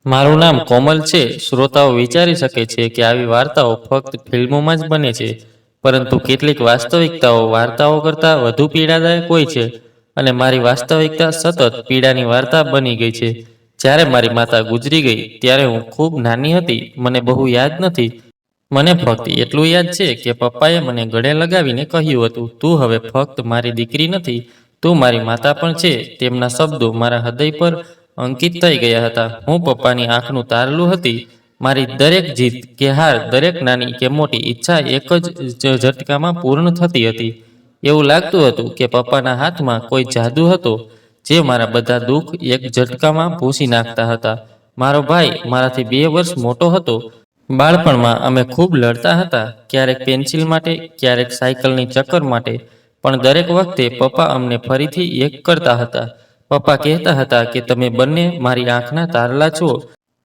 મારું નામ કોમલ છે. શ્રોતાઓ વિચારી શકે છે કે આવી વાર્તાઓ ફક્ત ફિલ્મોમાં જ બને છે, પરંતુ કેટલીક વાસ્તવિકતાઓ વાર્તાઓ કરતાં વધુ પીડાદાયક હોય છે. અને મારી વાસ્તવિકતા સતત પીડાની વાર્તા બની ગઈ છે. જ્યારે મારી માતા ગુજરી ગઈ ત્યારે હું ખૂબ નાની હતી. મને બહુ યાદ નથી. મને ફક્ત એટલું યાદ છે કે પપ્પાએ મને ગળે લગાવીને કહ્યું હતું, તું હવે ફક્ત મારી દીકરી નથી, તું મારી માતા પણ છે. તેમના શબ્દો મારા હૃદય પર અંકિત થઈ ગયા હતા. હું પપ્પાની આંખનું તારલું હતી. મારી દરેક જીત કે હાર, દરેક નાની કે મોટી ઈચ્છા એક જ ઝટકામાં પૂર્ણ થતી હતી. એવું લાગતું હતું કે પપ્પાના હાથમાં કોઈ જાદુ હતો, જે મારા બધા દુઃખ એક ઝટકામાં ભૂંસી નાખતા હતા. મારો ભાઈ મારાથી 2 વર્ષ મોટો હતો. બાળપણમાં અમે ખૂબ લડતા હતા, ક્યારેક પેન્સિલ માટે, ક્યારેક સાયકલની ચક્કર માટે, પણ દરેક વખતે પપ્પા અમને ફરીથી એક કરતા હતા. પપ્પા કહેતા હતા કે તમે બંને મારી આંખના તારલા છો.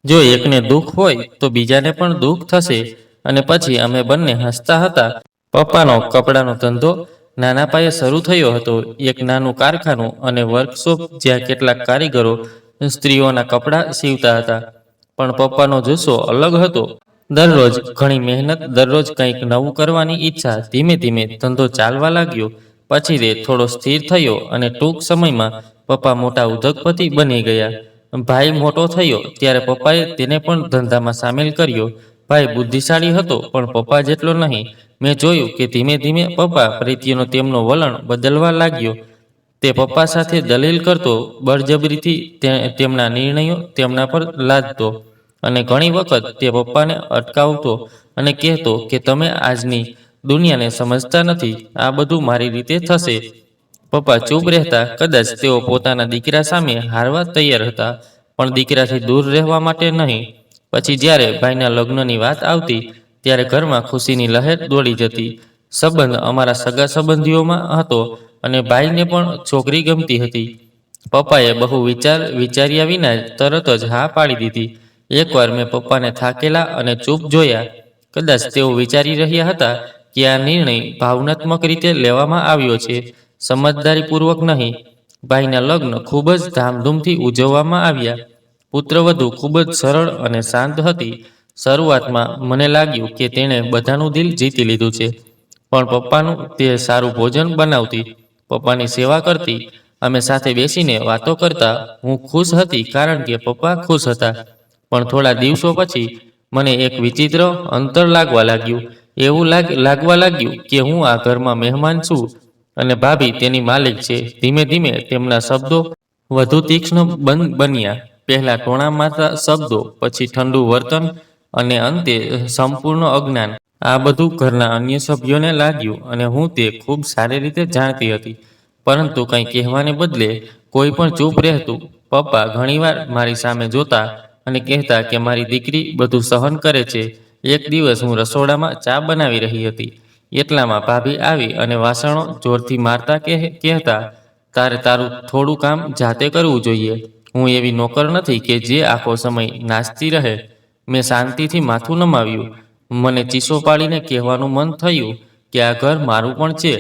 જો એકને દુઃખ હોય તો બીજાને પણ દુઃખ થશે. અને પછી અમે બંને હસતા હતા. પપ્પાનો કપડાનો ધંધો નાના પાયે શરૂ થયો હતો. એક નાનું કારખાનું અને વર્કશોપ જ્યાં કેટલાક કારીગરો સ્ત્રીઓના કપડાં સીવતા હતા. પણ પપ્પાનો જુસ્સો અલગ હતો. દરરોજ ઘણી મહેનત, દરરોજ કંઈક નવું કરવાની ઈચ્છા. ધીમે ધીમે ધંધો ચાલવા લાગ્યો. પછી તે થોડો સ્થિર થયો અને ટૂંક સમયમાં પપ્પા મોટા ઉદ્યોગપતિ બની ગયા. ભાઈ મોટો થયો ત્યારે પપ્પાએ તેને પણ ધંધામાં સામેલ કર્યો. ભાઈ બુદ્ધિશાળી હતો, પણ પપ્પા જેટલો નહીં. મેં જોયું કે ધીમે ધીમે પપ્પા પ્રત્યેનો તેમનો વલણ બદલવા લાગ્યો. તે પપ્પા સાથે દલીલ કરતો, બળજબરીથી તેમના નિર્ણયો તેમના પર લાદતો, અને ઘણી વખત તે પપ્પાને અટકાવતો અને કહેતો કે તમે આજની દુનિયાને સમજતા નથી. આ બધું મારી રીતે થશે. પપ્પા ચૂપ રહેતા. કદાચ તેઓ પોતાના દીકરા સામે હારવા તૈયાર હતા, પણ દીકરાથી દૂર રહેવા માટે નહીં. પછી જ્યારે ભાઈના લગ્નની વાત આવતી, ત્યારે ઘરમાં ખુશીની લહેર દોડી જતી. સંબંધ અમારા સગા સંબંધીઓમાં હતો અને ભાઈને પણ છોકરી ગમતી હતી. પપ્પાએ બહુ વિચાર્યા વિના તરત જ હા પાડી દીધી. એકવાર મેં પપ્પાને થાકેલા અને ચૂપ જોયા. કદાચ તેઓ વિચારી રહ્યા હતા કે આ નિર્ણય ભાવનાત્મક રીતે લેવામાં આવ્યો છે, સમજદારીપૂર્વક નહીં. ભાઈના લગ્ન ખૂબ જ ધામધૂમથી ઉજવવામાં આવ્યા. પુત્રવધુ ખૂબ જ સરળ અને શાંત હતી. શરૂઆતમાં મને લાગ્યું કે તેણે બધાનું દિલ જીતી લીધું છે. પણ પપ્પાનું તે સારું ભોજન બનાવતી, પપ્પાની સેવા કરતી, અમે સાથે બેસીને વાતો કરતા. હું ખુશ હતી કારણ કે પપ્પા ખુશ હતા. પણ થોડા દિવસો પછી મને એક વિચિત્ર અંતર લાગવા લાગ્યું. એવું લાગવા લાગ્યું કે હું આ ઘરમાં મહેમાન છું અને ભાભી તેની માલિક છે. ધીમે ધીમે તેમના શબ્દો વધુ તીક્ષ્ણ બન્યા. પહેલા ટોણા મારતા શબ્દો, પછી ઠંડુ વર્તન, અને અંતે સંપૂર્ણ અજ્ઞાન. આ બધું ઘરના અન્ય સભ્યોને લાગ્યું અને હું તે ખૂબ સારી રીતે જાણતી હતી, પરંતુ કંઈ કહેવાને બદલે કોઈ પણ ચૂપ રહેતું. પપ્પા ઘણીવાર મારી સામે જોતા અને કહેતા કે મારી દીકરી બધું સહન કરે છે. એક દિવસ હું રસોડામાં ચા બનાવી રહી હતી. એટલામાં ભાભી આવી અને વાસણો જોરથી મારતા કહેતા, તારે તારું થોડું કામ જાતે કરવું જોઈએ. હું એવી નોકર નથી કે જે આખો સમય નાચતી રહે. મેં શાંતિથી માથું નમાવ્યું. મને ચીસો પાડીને કહેવાનું મન થયું કે આ ઘર મારું પણ છે,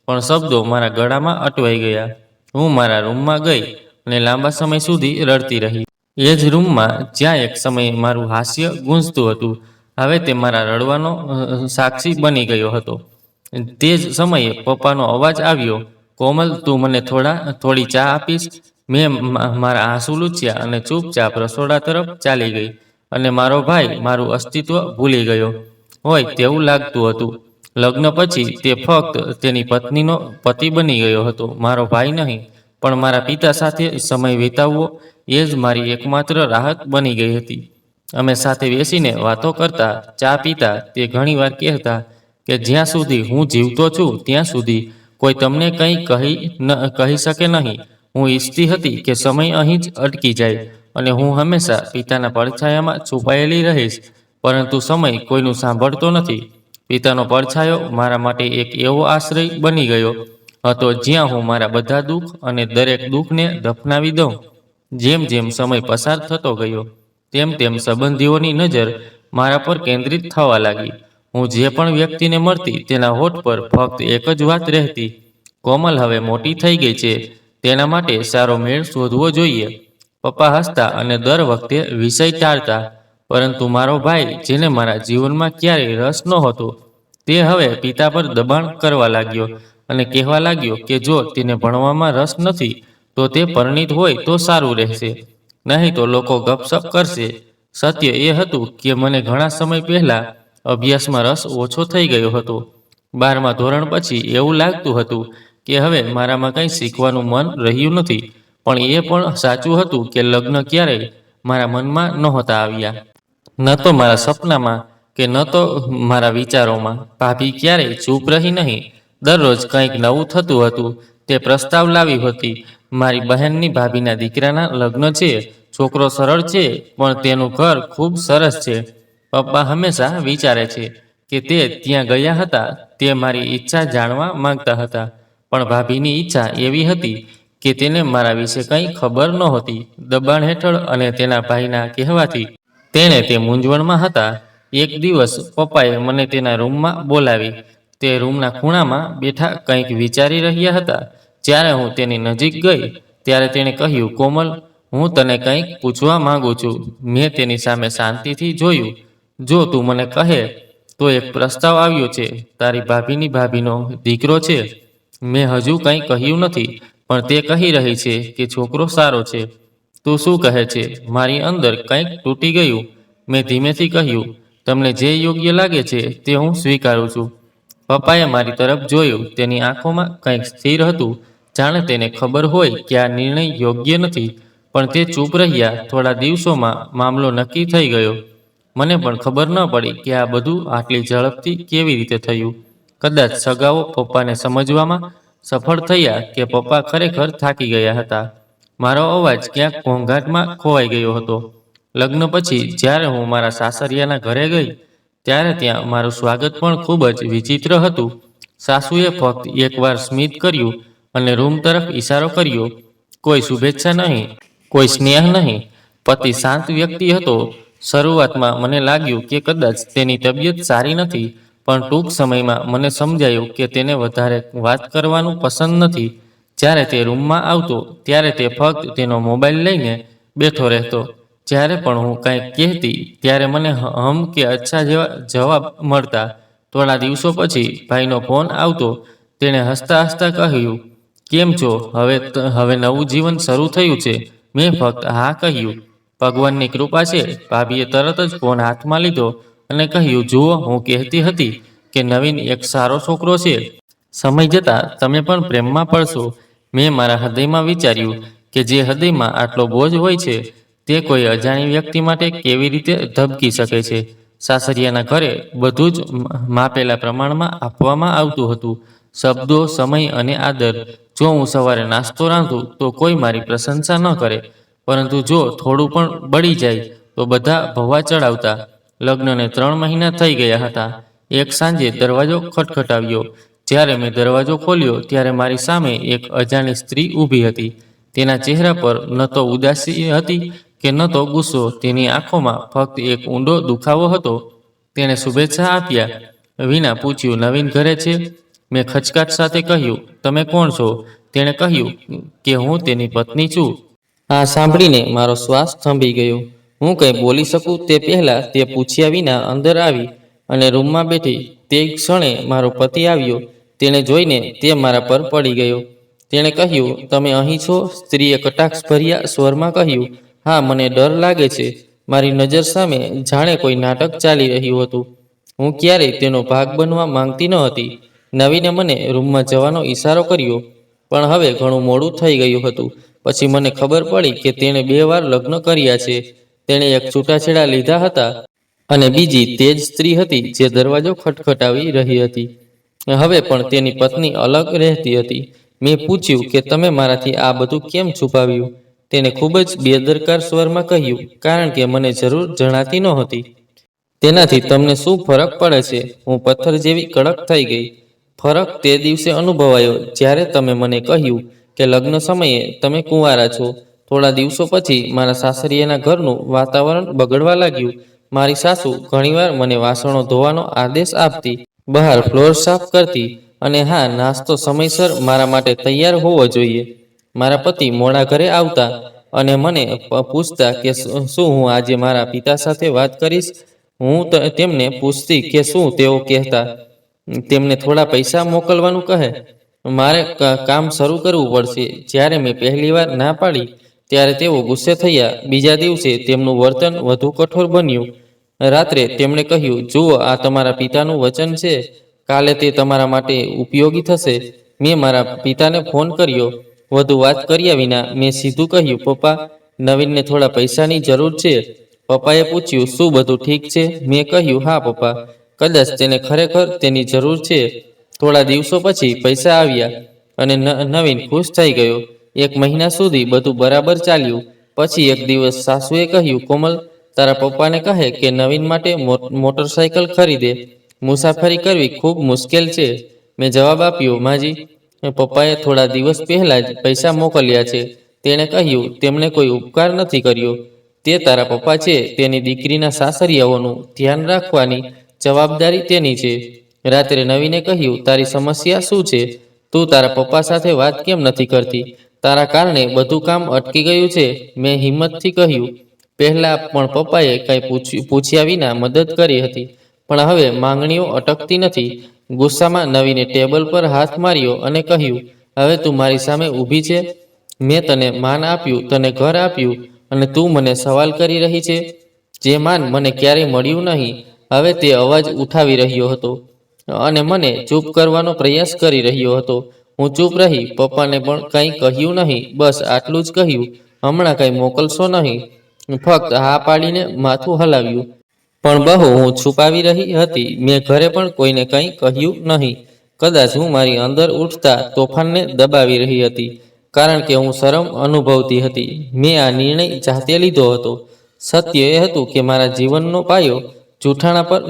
પણ શબ્દો મારા ગળામાં અટવાઈ ગયા. હું મારા રૂમમાં ગઈ અને લાંબા સમય સુધી રડતી રહી. એ જ રૂમમાં જ્યાં એક સમયે મારું હાસ્ય ગૂંજતું હતું, હવે તે મારા રડવાનો સાક્ષી બની ગયો હતો. તે જ સમયે પપ્પાનો અવાજ આવ્યો, કોમલ, તું મને થોડી ચા આપીશ? મેં મારા આંસુ લૂછ્યા અને ચૂપચાપ રસોડા તરફ ચાલી ગઈ. અને મારો ભાઈ મારું અસ્તિત્વ ભૂલી ગયો હોય તેવું લાગતું હતું. લગ્ન પછી તે ફક્ત તેની પત્નીનો પતિ બની ગયો હતો, મારો ભાઈ નહીં. પણ મારા પિતા સાથે સમય વિતાવવો એ જ મારી એકમાત્ર રાહત બની ગઈ હતી. અમે સાથે બેસીને વાતો કરતા, ચા પીતા. તે ઘણીવાર કહેતા કે જ્યાં સુધી હું જીવતો છું ત્યાં સુધી કોઈ તમને કંઈ કહી શકે નહીં. હું ઈચ્છતી હતી કે સમય અહીં જ અટકી જાય અને હું હંમેશા પિતાના પડછાયામાં છુપાયેલી રહીશ, પરંતુ સમય કોઈનું સાંભળતો નથી. પિતાનો પડછાયો મારા માટે એક એવો આશ્રય બની ગયો હતો જ્યાં હું મારા બધા દુઃખ અને દરેક દુઃખને દફનાવી દઉં. જેમ જેમ સમય પસાર થતો ગયો, તેમ તેમ સંબંધીઓની નજર મારા પર કેન્દ્રિત થવા લાગી. હું જે પણ વ્યક્તિને મળતી, તેના હોઠ પર ફક્ત એક જ વાત રહેતી, કોમલ હવે મોટી થઈ ગઈ છે, તેના માટે સારો મેળ શોધવો જોઈએ. પપ્પા હસતા અને દર વખતે વિષય ટાળતા. પરંતુ મારો ભાઈ, જેને મારા જીવનમાં ક્યારેય રસ નહોતો, તે હવે પિતા પર દબાણ કરવા લાગ્યો અને કહેવા લાગ્યો કે જો તેને ભણવામાં રસ નથી તો તે પરિણીત હોય તો સારું રહેશે, નહીં તો લોકો ગપસપ કરશે. સત્ય એ હતું કે મને ઘણા સમય પહેલા અભ્યાસમાં રસ ઓછો થઈ ગયો હતો. 12મા ધોરણ પછી એવું લાગતું હતું કે હવે મારામાં કંઈ શીખવાનું મન રહ્યું નથી. પણ એ પણ સાચું હતું કે લગ્ન ક્યારેય મારા મનમાં નહોતા આવ્યા, ન તો મારા સપનામાં કે ન તો મારા વિચારોમાં. ભાભી ક્યારેય ચૂપ રહી નહીં. દરરોજ કંઈક નવું થતું હતું. તે પ્રસ્તાવ લાવી હતી, મારી બહેનની ભાભીના દીકરાના લગ્ન છે. છોકરો સરળ છે પણ તેનું ઘર ખૂબ સરસ છે. પપ્પા હંમેશા વિચારે છે કે તે ત્યાં ગયા હતા. તે મારી ઈચ્છા જાણવા માંગતા હતા, પણ ભાભીની ઈચ્છા એવી હતી કે તેને મારા વિશે કંઈ ખબર નહોતી. દબાણ હેઠળ અને તેના ભાઈના કહેવાથી તેણે તે મૂંઝવણમાં હતા. એક દિવસ પપ્પાએ મને તેના રૂમમાં બોલાવી. તે રૂમના ખૂણામાં બેઠા કંઈક વિચારી રહ્યા હતા. જ્યારે હું તેની નજીક ગઈ ત્યારે તેણે કહ્યું, કોમલ, હું તને કંઈક પૂછવા માંગુ છું. મેં તેની સામે શાંતિથી જોયું. જો તું મને કહે તો એક પ્રસ્તાવ આવ્યો છે. તારી ભાભીની ભાભીનો દીકરો છે. મેં હજુ કંઈ કહ્યું નથી, પણ તે કહી રહી છે કે છોકરો સારો છે. તું શું કહે છે? મારી અંદર કંઈક તૂટી ગયું. મેં ધીમેથી કહ્યું, તમને જે યોગ્ય લાગે છે તે હું સ્વીકારું છું. પપ્પાએ મારી તરફ જોયું. તેની આંખોમાં કંઈક સ્થિર હતું, જાણે તેને ખબર હોય કે આ નિર્ણય યોગ્ય નથી. પણ તે ચૂપ રહ્યા. થોડા દિવસોમાં મામલો નક્કી થઈ ગયો. મને પણ ખબર ન પડી કે આ બધું આટલી ઝડપથી કેવી રીતે થયું. કદાચ સગાઓ પપ્પાને સમજવામાં સફળ થયા કે પપ્પા ખરેખર થાકી ગયા હતા. મારો અવાજ ક્યાંક ઘોંઘાટમાં ખોવાઈ ગયો હતો. લગ્ન પછી જ્યારે હું મારા સાસરિયાના ઘરે ગઈ ત્યારે ત્યાં મારું સ્વાગત પણ ખૂબ જ વિચિત્ર હતું. સાસુએ ફક્ત એકવાર સ્મિત કર્યું અને રૂમ તરફ ઈશારો કર્યો. કોઈ શુભેચ્છા નહીં, કોઈ સ્નેહ નહીં. પતિ શાંત વ્યક્તિ હતો. શરૂઆતમાં મને લાગ્યું કે કદાચ તેની તબિયત સારી નથી, પણ ટૂંક સમયમાં મને સમજાયું કે તેને વધારે વાત કરવાનું પસંદ નથી. જ્યારે તે રૂમમાં આવતો ત્યારે તે ફક્ત તેનો મોબાઈલ લઈને બેઠો રહેતો. જ્યારે પણ હું કંઈક કહેતી ત્યારે મને હમ કે અચ્છા જેવા જવાબ મળતા. થોડા દિવસો પછી ભાઈનો ફોન આવતો. તેણે હસતા હસતા કહ્યું, કેમ છો? હવે નવું જીવન શરૂ થયું છે. મેં ફક્ત હા કહ્યું. ભગવાનની કૃપા છે. ભાભીએ તરત જ ફોન હાથમાં લીધો અને કહ્યું, જુઓ, હું કહેતી હતી કે નવીન એક સારો છોકરો છે. સમય જતાં તમે પણ પ્રેમમાં પડશો. મેં મારા હૃદયમાં વિચાર્યું કે જે હૃદયમાં આટલો બોજ હોય છે તે કોઈ અજાણી વ્યક્તિ માટે કેવી રીતે ધબકી શકે છે. સાસરિયાના ઘરે બધું જ માપેલા પ્રમાણમાં આપવામાં આવતું હતું. શબ્દો, સમય અને આદર. જો હું સવારે નાસ્તો રાંધું તો કોઈ મારી પ્રશંસા ન કરે, પરંતુ જો થોડું પણ બળી જાય તો બધા ભવા ચડાવતા. લગ્નને 3 મહિના થઈ ગયા હતા. એક સાંજે દરવાજો ખટખટાવ્યો. જ્યારે મેં દરવાજો ખોલ્યો ત્યારે મારી સામે એક અજાણી સ્ત્રી ઊભી હતી. તેના ચહેરા પર ન તો ઉદાસી હતી કે ન તો ગુસ્સો. તેની આંખોમાં ફક્ત એક ઊંડો દુખાવો હતો. તેણે શુભેચ્છા આપ્યા વિના પૂછ્યું, નવીન ઘરે છે? મેં ખચકાટ સાથે કહ્યું, તમે કોણ છો? તેણે કહ્યું કે હું તેની પત્ની છું. આ સાંભળીને મારો શ્વાસ થંભી ગયો. હું કંઈ બોલી શકું તે પહેલાં તે પૂછ્યા વિના અંદર આવી અને રૂમમાં બેઠી. તે ક્ષણે મારો પતિ આવ્યો. તેને જોઈને તે મારા પર પડી ગયો. તેણે કહ્યું, તમે અહીં છો? સ્ત્રીએ કટાક્ષભર્યા સ્વરમાં કહ્યું, હા, મને ડર લાગે છે. મારી નજર સામે જાણે કોઈ નાટક ચાલી રહ્યું હતું. હું ક્યારેય તેનો ભાગ બનવા માંગતી ન હતી. નવીને મને રૂમમાં જવાનો ઈશારો કર્યો, પણ હવે ઘણું મોડું થઈ ગયું હતું. પછી મને ખબર પડી કે તેણે 2 વાર લગ્ન કર્યા છે. તેણે એક છૂટાછેડા લીધા હતા અને બીજી તે જ સ્ત્રી હતી જે દરવાજો ખટખટાવી રહી હતી. હવે પણ તેની પત્ની અલગ રહેતી હતી. મેં પૂછ્યું કે તમે મારાથી આ બધું કેમ છુપાવ્યું? તેણે ખૂબ જ બેદરકાર સ્વરમાં કહ્યું, કારણ કે મને જરૂર જણાતી નહોતી. તેનાથી તમને શું ફરક પડે છે? હું પથ્થર જેવી કડક થઈ ગઈ. ફરક તે દિવસે અનુભવાયો જ્યારે તમે મને કહ્યું કે લગ્ન સમયે તમે કુંવારા છો. થોડા દિવસો પછી મારા સાસરિયાના ઘરનું વાતાવરણ બગડવા લાગ્યું. મારી સાસુ ઘણીવાર મને વાસણો ધોવાનો આદેશ આપતી, બહાર ફ્લોર સાફ કરતી અને હા, નાસ્તો સમયસર મારા માટે તૈયાર હોવો જોઈએ. મારા પતિ મોડા ઘરે આવતા અને મને પૂછતા કે શું હું આજે મારા પિતા સાથે વાત કરીશ. હું તેમને પૂછતી કે શું તેઓ કહેતા. તેમને થોડા પૈસા મોકલવાનું કહે. મારે કામ શરૂ કરવું પડશે. જ્યારે મેં પહેલીવાર ના પાડી ત્યારે તેઓ ગુસ્સે થયા. બીજા દિવસે તેમનું વર્તન વધુ કઠોર બન્યું. રાત્રે તેમણે કહ્યું, જુઓ, આ તમારા પિતાનું વચન છે. કાલે તે તમારા માટે ઉપયોગી થશે. મેં મારા પિતાને ફોન કર્યો. વધુ વાત કર્યા વિના મેં સીધું કહ્યું, પપ્પા, નવીનને થોડા પૈસાની જરૂર છે. પપ્પાએ પૂછ્યું, શું બધું ઠીક છે? મેં કહ્યું, હા પપ્પા, કદાચ તેને ખરેખર તેની જરૂર છે. થોડા દિવસો પછી પૈસા આવ્યા અને નવીન ખુશ થઈ ગયો. 1 મહિના સુધી બધું બરાબર ચાલ્યું. પછી એક દિવસ સાસુએ કહ્યું, કોમલ, તારા પપ્પાને કહે કે નવીન માટે મોટરસાયકલ ખરીદે. મુસાફરી કરવી ખૂબ મુશ્કેલ છે. મેં જવાબ આપ્યો, માજી, પપ્પાએ થોડા દિવસ પહેલા જ પૈસા મોકલ્યા છે. તેણે કહ્યું, તેમણે કોઈ ઉપકાર નથી કર્યો. તે તારા પપ્પા છે. તેની દીકરીના સાસરિયાઓનું ધ્યાન રાખવાની જવાબદારી તેની છે. રાત્રે નવીને કહ્યું, તારી સમસ્યા શું છે? તું તારા પપ્પા સાથે વાત કેમ નથી કરતી? તારા કારણે બધું કામ અટકી ગયું છે. મેં હિંમતથી કહ્યું, પહેલા પણ પપ્પાએ કંઈ પૂછ્યા વિના મદદ કરી હતી, પણ હવે માંગણીઓ અટકતી નથી. ગુસ્સામાં નવીને ટેબલ પર હાથ માર્યો અને કહ્યું, હવે તું મારી સામે ઊભી છે. મેં તને માન આપ્યું, તને ઘર આપ્યું, અને તું મને સવાલ કરી રહી છે. જે માન મને ક્યારેય મળ્યું નહીં. હવે તે અવાજ ઉઠાવી રહ્યો હતો અને મને ચૂપ કરવાનો પ્રયાસ કરી રહ્યો હતો. હું ચૂપ રહી. પપ્પાને પણ કંઈ કહ્યું નહીં. બસ આટલું જ કહ્યું, હમણાં કંઈ મોકલશો નહીં. ફક્ત હા પાડીને માથું હલાવ્યું. પણ બહુ હું છુપાવી રહી હતી. મેં ઘરે પણ કોઈને કંઈ કહ્યું નહીં. કદાચ હું મારી અંદર ઉઠતા તોફાનને દબાવી રહી હતી, કારણ કે હું શરમ અનુભવતી હતી. મેં આ નિર્ણય જાતે લીધો હતો. સત્ય એ હતું કે મારા જીવનનો પાયો જૂઠાણા પર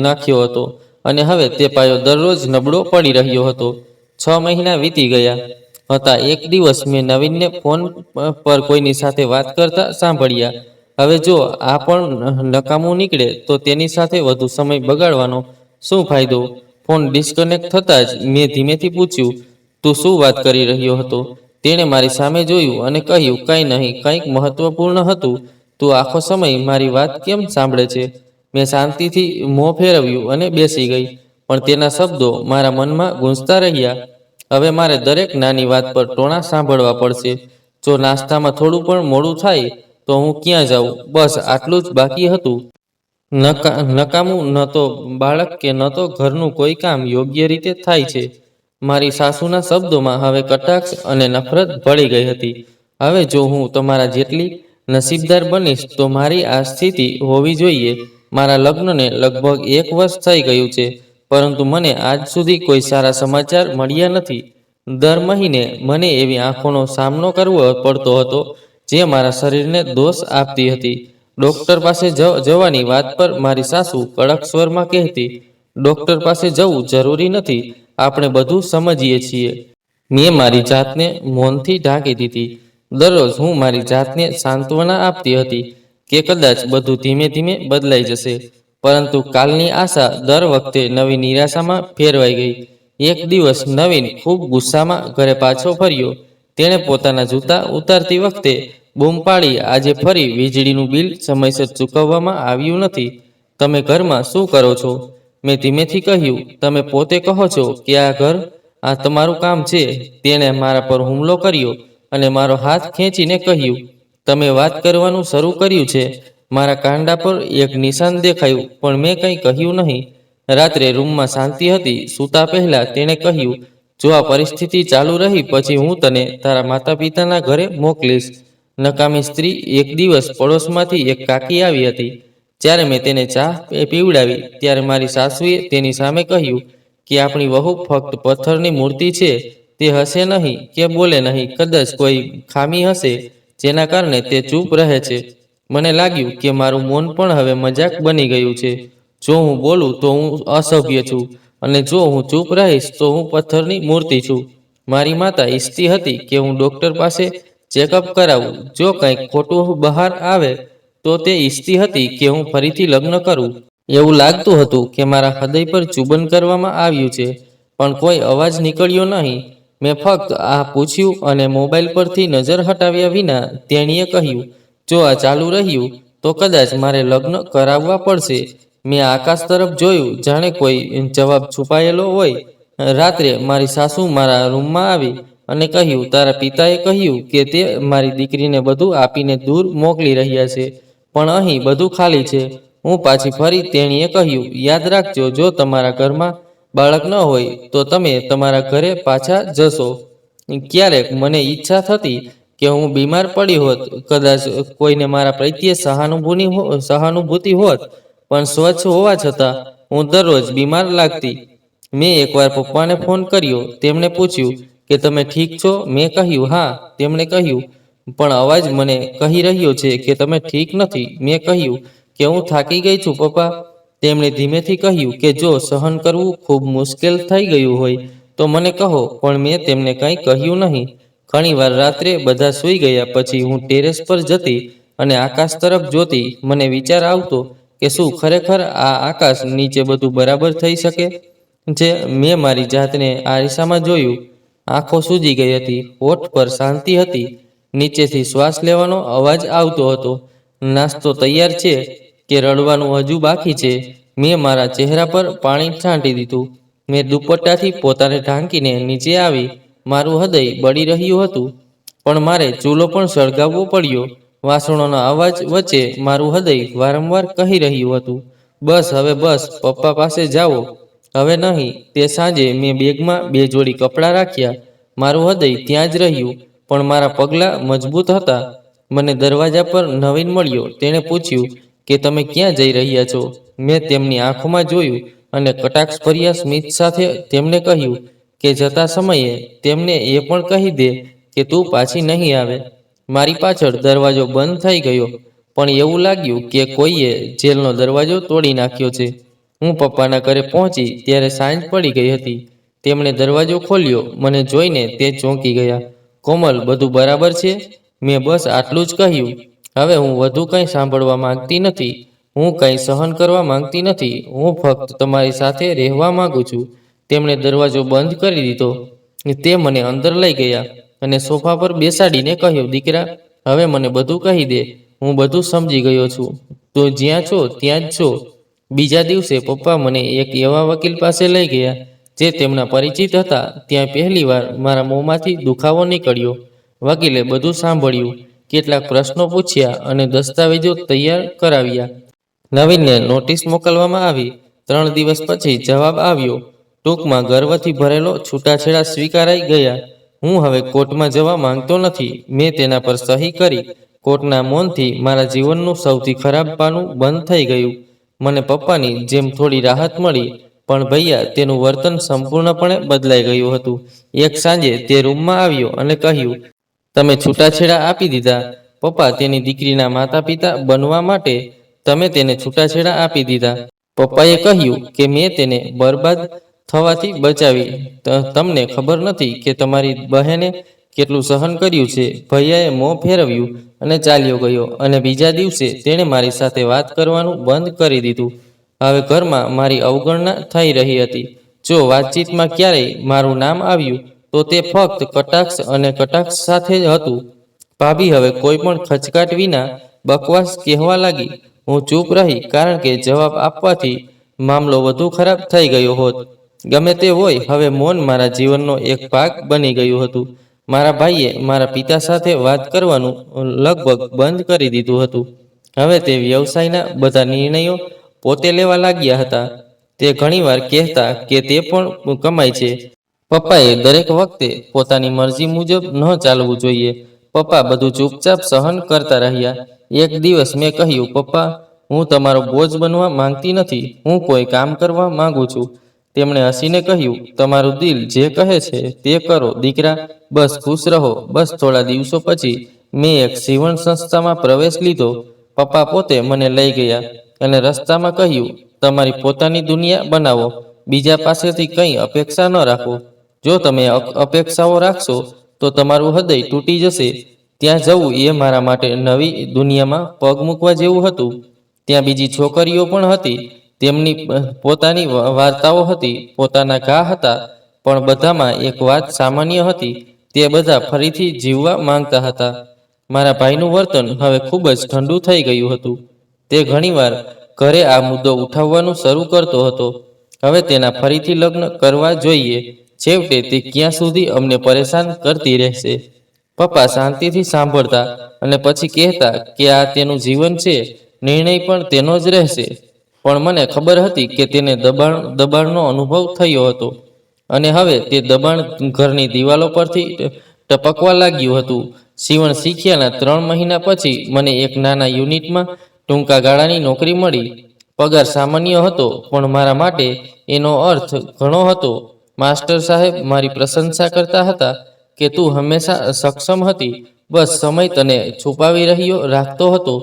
નાખ્યો હતો, અને હવે તે પાયો દરરોજ નબળો પડી રહ્યો હતો. 6 મહિના વીતી ગયા હતા. એક દિવસ મેં નવીનને ફોન પર કોઈની સાથે વાત કરતા સાંભળ્યા. હવે જો આ પણ નકામું નીકળે તો તેની સાથે વધુ સમય બગાડવાનો શું ફાયદો? ફોન ડિસ્કનેક્ટ થતાં જ મેં ધીમેથી પૂછ્યું, તું શું વાત કરી રહ્યો હતો? તેણે મારી સામે જોયું અને કહ્યું, કંઈ નહીં, કંઈક મહત્વપૂર્ણ હતું. તું આખો સમય મારી વાત કેમ સાંભળે છે? મેં શાંતિથી મોં ફેરવ્યું અને બેસી ગઈ, પણ તેના શબ્દો મારા મનમાં ગૂંજતા રહ્યા. હવે મારે દરેક નાની વાત પર ટોણા સાંભળવા પડશે. જો નાસ્તામાં થોડું પણ મોડું થાય તો હું ક્યાં જાઉં? બસ આટલું જ બાકી હતું. નકામું ન તો બાળક કે ન તો ઘરનું કોઈ કામ યોગ્ય રીતે થાય છે. મારી સાસુના શબ્દોમાં હવે કટાક્ષ અને નફરત ભળી ગઈ હતી. હવે જો હું તમારા જેટલી નસીબદાર બનીશ તો મારી આ સ્થિતિ હોવી જોઈએ. મારા લગ્નને લગભગ 1 વર્ષ થઈ ગયું છે, પરંતુ મને આજ સુધી કોઈ સારા સમાચાર મળ્યા નથી. દર મહિને મને એવી આંખોનો સામનો કરવો પડતો હતો જે મારા શરીરને દોષ આપતી હતી. ડૉક્ટર પાસે જવાની વાત પર મારી સાસુ કડક સ્વરમાં કહેતી, ડૉક્ટર પાસે જવું જરૂરી નથી, આપણે બધું સમજીએ છીએ. મેં મારી જાતને મૌનથી ઢાંકી દીધી. દરરોજ હું મારી જાતને સાંત્વના આપતી હતી કે કદાચ બધું ધીમે ધીમે બદલાઈ જશે, પરંતુ કાલની આશા દર વખતે નવી નિરાશામાં ફેરવાઈ ગઈ. એક દિવસ નવીન ખૂબ ગુસ્સામાં ઘરે પાછો ફર્યો. તેણે પોતાના જૂતા ઉતારતી વખતે બૂમ પાડી, આજે ફરી વીજળીનું બિલ સમયસર ચૂકવવામાં આવ્યું નથી. તમે ઘરમાં શું કરો છો? મેં ધીમેથી કહ્યું, તમે પોતે કહો છો કે આ તમારું કામ છે. તેણે મારા પર હુમલો કર્યો અને મારો હાથ ખેંચીને કહ્યું, તમે વાત કરવાનું શરૂ કર્યું છે. મારા કાંડા પર એક નિશાન દેખાયું, પણ મેં કંઈ કહ્યું નહીં. રાત્રે રૂમમાં શાંતિ હતી. સૂતા પહેલા તેણે કહ્યું, જો આ પરિસ્થિતિ ચાલુ રહી પછી હું તને તારા માતા પિતાના ઘરે મોકલીશ. નકામી સ્ત્રી. એક દિવસ પડોશમાંથી એક કાકી આવી હતી. જ્યારે મેં તેને ચા પીવડાવી ત્યારે મારી સાસુએ તેની સામે કહ્યું કે આપણી વહુ ફક્ત પથ્થરની મૂર્તિ છે. તે હસે નહીં કે બોલે નહીં. કદાચ કોઈ ખામી હશે જેના કારણે તે ચૂપ રહે છે. મને લાગ્યું કે મારું મૌન પણ હવે મજાક બની ગયું છે. જો હું બોલું તો હું અસભ્ય છું, અને જો હું ચૂપ રહીશ તો હું પથ્થરની મૂર્તિ છું. મારી માતા ઈચ્છતી હતી કે હું ડૉક્ટર પાસે ચેકઅપ કરાવું. જો કંઈક ખોટું બહાર આવે તો તે ઈચ્છતી હતી કે હું ફરીથી લગ્ન કરું. એવું લાગતું હતું કે મારા હૃદય પર ચુંબન કરવામાં આવ્યું છે, પણ કોઈ અવાજ નીકળ્યો નહીં. મેં ફક્ત આ પૂછ્યું અને મોબાઈલ પરથી નજર હટાવ્યા વિના તેણીએ કહ્યું, જો આ ચાલુ રહ્યું તો કદાચ મારે લગ્ન કરાવવા પડશે. મેં આકાશ તરફ જોયું, જાણે કોઈ જવાબ છુપાયેલો હોય. રાત્રે મારી સાસુ મારા રૂમમાં આવી અને કહ્યું, તારા પિતાએ કહ્યું કે તે મારી દીકરીને બધું આપીને દૂર મોકલી રહ્યા છે, પણ અહીં બધું ખાલી છે. હું પાછી ફરી. તેણીએ કહ્યું, યાદ રાખજો, જો તમારા ઘરમાં બાળક ન હોય તો તમે તમારા ઘરે પાછા જશો. ક્યારેક મને ઈચ્છા થતી કે હું બીમાર પડી હોત, કદાચ કોઈને મારા પ્રત્યે સહાનુભૂતિ હોત, પણ સ્વચ્છ હોવા છતાં હું દરરોજ બીમાર લાગતી. મેં એકવાર પપ્પાને ફોન કર્યો. તેમણે પૂછ્યું કે તમે ઠીક છો? મેં કહ્યું હા. તેમણે કહ્યું, પણ અવાજ મને કહી રહ્યો છે કે તમે ઠીક નથી. મેં કહ્યું કે હું થાકી ગઈ છું પપ્પા. તેમણે ધીમેથી કહ્યું કે જો સહન કરવું ખૂબ મુશ્કેલ થઈ ગયું હોય તો મને કહો, પણ મેં તેમને કંઈ કહ્યું નહીં. ઘણીવાર રાત્રે બધા સૂઈ ગયા પછી હું ટેરેસ પર જતી અને આકાશ તરફ જોતી. મને વિચાર આવતો કે શું ખરેખર આ આકાશ નીચે બધું બરાબર થઈ શકે છે? મેં મારી જાતને આરિસામાં જોયું. આંખો સૂજી ગઈ હતી, હોઠ પર શાંતિ હતી, નીચેથી શ્વાસ લેવાનો અવાજ આવતો હતો. નાસ્તો તૈયાર છે કે રડવાનું હજુ બાકી છે? મેં મારા ચહેરા પર પાણી છાંટી દીધું. મેં દુપટ્ટાથી પોતાને ઢાંકીને નીચે આવી. મારું હૃદય બળી રહ્યું હતું, પણ મારે ચૂલો પણ સળગાવવો પડ્યો. વાસણોના અવાજ વચ્ચે મારું હૃદય વારંવાર કહી રહ્યું હતું, બસ હવે બસ, પપ્પા પાસે જાઓ. હવે નહીં. તે સાંજે મેં બેગમાં 2 જોડી કપડાં રાખ્યા. મારું હૃદય ત્યાં જ રહ્યું, પણ મારા પગલાં મજબૂત હતા. મને દરવાજા પર નવીન મળ્યો. તેણે પૂછ્યું કે તમે ક્યાં જઈ રહ્યા છો? મેં તેમની આંખોમાં જોયું અને કટાક્ષભર્યા સ્મિત સાથે તેમને કહ્યું કે જતા સમયે તેમને એ પણ કહી દે કે તું પાછી નહીં આવે. મારી પાછળ દરવાજો બંધ થઈ ગયો, પણ એવું લાગ્યું કે કોઈએ જેલનો દરવાજો તોડી નાખ્યો છે. હું પપ્પાના ઘરે પહોંચી ત્યારે સાંજ પડી ગઈ હતી. તેમણે દરવાજો ખોલ્યો. મને જોઈને તે ચોંકી ગયા. કોમલ, બધું બરાબર છે? મેં બસ આટલું જ કહ્યું. હવે હું વધુ કંઈ સાંભળવા માંગતી નથી. હું કંઈ સહન કરવા માંગતી નથી. હું ફક્ત તમારી સાથે રહેવા માંગુ છું. તેમણે દરવાજો બંધ કરી દીધો. તે મને અંદર લઈ ગયા અને સોફા પર બેસાડીને કહ્યું, દીકરા, હવે મને બધું કહી દે. હું બધું સમજી ગયો છું. તો જ્યાં છો ત્યાં જ છો. બીજા દિવસે પપ્પા મને એક એવા વકીલ પાસે લઈ ગયા જે તેમના પરિચિત હતા. ત્યાં પહેલીવાર મારા મોંમાંથી દુખાવો નીકળ્યો. વકીલે બધું સાંભળ્યું, કેટલાક પ્રશ્નો પૂછ્યા અને દસ્તાવેજો તૈયાર કરાવ્યા. નવીનને નોટિસ મોકલવામાં આવી. 3 દિવસ પછી જવાબ આવ્યો. ટૂંકમાં ગર્વથી ભરેલો છૂટાછેડા સ્વીકારાઈ ગયા. હું હવે કોર્ટમાં જવા માંગતો નથી. મેં તેના પર સહી કરી. કોર્ટના મૌનથી મારા જીવનનું સૌથી ખરાબ પાનું બંધ થઈ ગયું. મને પપ્પાની જેમ થોડી રાહત મળી, પણ ભૈયા, તેનું વર્તન સંપૂર્ણપણે બદલાઈ ગયું હતું. એક સાંજે તે રૂમમાં આવ્યો અને કહ્યું, તમે છૂટાછેડા આપી દીધા. પપ્પા, તેની દીકરીના માતા પિતા બનવા માટે તમે તેને છૂટાછેડા આપી દીધા. પપ્પાએ કહ્યું કે મેં તેને બરબાદ થવાથી બચાવી. તમને ખબર નથી કે તમારી બહેને કેટલું સહન કર્યું છે. ભૈયાએ મોં ફેરવ્યું અને ચાલ્યો ગયો, અને બીજા દિવસે તેણે મારી સાથે વાત કરવાનું બંધ કરી દીધું. હવે ઘરમાં મારી અવગણના થઈ રહી હતી. જો વાતચીતમાં ક્યારેય મારું નામ આવ્યું તો તે ફક્ત કટાક્ષ અને કટાક્ષ સાથે હતું. ભાભી હવે કોઈ પણ ખચકાટ વિના બકવાસ કહેવા લાગી. હું ચૂપ રહી, કારણ કે જવાબ આપવાથી મામલો વધુ ખરાબ થઈ ગયો હોત. ગમે તે હોય, હવે મૌન મારા જીવનનો એક ભાગ બની ગયું હતું. મારા ભાઈએ મારા પિતા સાથે વાત કરવાનું લગભગ બંધ કરી દીધું હતું. હવે તે વ્યવસાયના બધા નિર્ણયો પોતે લેવા લાગ્યા હતા. તે ઘણીવાર કહેતા કે તે પણ કમાય છે. પપ્પાએ દરેક વખતે પોતાની મરજી મુજબ ન ચાલવું જોઈએ. પપ્પા બધું ચૂપચાપ સહન કરતા રહ્યા. એક દિવસ મેં કહ્યું, પપ્પા, હું તમારો બોજ બનવા માંગતી નથી. હું કોઈ કામ કરવા માંગુ છું. તેમણે હસીને કહ્યું, તમારું દિલ જે કહે છે તે કરો દીકરા, બસ ખુશ રહો. બસ થોડા દિવસો પછી મેં એક સીવણ સંસ્થામાં પ્રવેશ લીધો. પપ્પા પોતે મને લઈ ગયા અને રસ્તામાં કહ્યું, તમારી પોતાની દુનિયા બનાવો. બીજા પાસેથી કંઈ અપેક્ષા ન રાખો. જો તમે અપેક્ષાઓ રાખશો તો તમારું હૃદય તૂટી જશે. ત્યાં જવું એ મારા માટે નવી દુનિયામાં પગ મૂકવા જેવું હતું. ત્યાં બીજી છોકરીઓ પણ હતી. તેમની પોતાની વાર્તાઓ હતી, પોતાના ઘા હતા, પણ બધામાં એક વાત સામાન્ય હતી, તે બધા ફરીથી જીવવા માંગતા હતા. મારા ભાઈનું વર્તન હવે ખૂબ જ ઠંડુ થઈ ગયું હતું. તે ઘણીવાર ઘરે આ મુદ્દો ઉઠાવવાનું શરૂ કરતો હતો. હવે તેના ફરીથી લગ્ન કરવા જોઈએ. છેવટે તે ક્યાં સુધી અમને પરેશાન કરતી રહેશે? પપ્પા શાંતિથી સાંભળતા અને પછી કહેતા કે આ તેનું જીવન છે, નિર્ણય પણ તેનો જ રહેશે. પણ મને ખબર હતી કે તેને દબાણનો અનુભવ થયો હતો, અને હવે તે દબાણ ઘરની દિવાલો પરથી ટપકવા લાગ્યું હતું. સીવણ શીખ્યાના 3 મહિના પછી મને એક નાના યુનિટમાં ટૂંકા ગાળાની નોકરી મળી. પગાર સામાન્ય હતો, પણ મારા માટે એનો અર્થ ઘણો હતો. માસ્ટર સાહેબ મારી પ્રશંસા કરતા હતા કે તું હંમેશા સક્ષમ હતી, બસ સમય તને છુપાવી રહ્યો રાખતો હતો.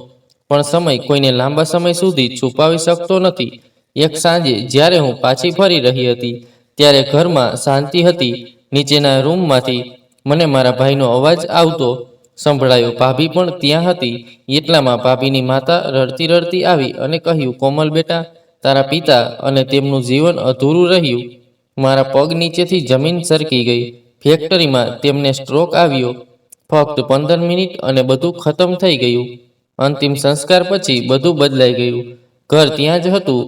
પણ સમય કોઈને લાંબા સમય સુધી છુપાવી શકતો નથી. એક સાંજે જ્યારે હું પાછી ફરી રહી હતી, ત્યારે ઘરમાં શાંતિ હતી. નીચેના રૂમમાંથી મને મારા ભાઈનો અવાજ આવતો સંભળાયો. ભાભી પણ ત્યાં હતી. એટલામાં ભાભીની માતા રડતી રડતી આવી અને કહ્યું, કોમલ બેટા, તારા પિતા અને તેમનું જીવન અધૂરું રહ્યું. મારા પગ નીચેથી જમીન સરકી ગઈ. ફેક્ટરીમાં તેમને સ્ટ્રોક આવ્યો. ફક્ત 15 મિનિટ અને બધું ખતમ થઈ ગયું. અંતિમ સંસ્કાર પછી બધું બદલાઈ ગયું. ઘર ત્યાં જ હતું,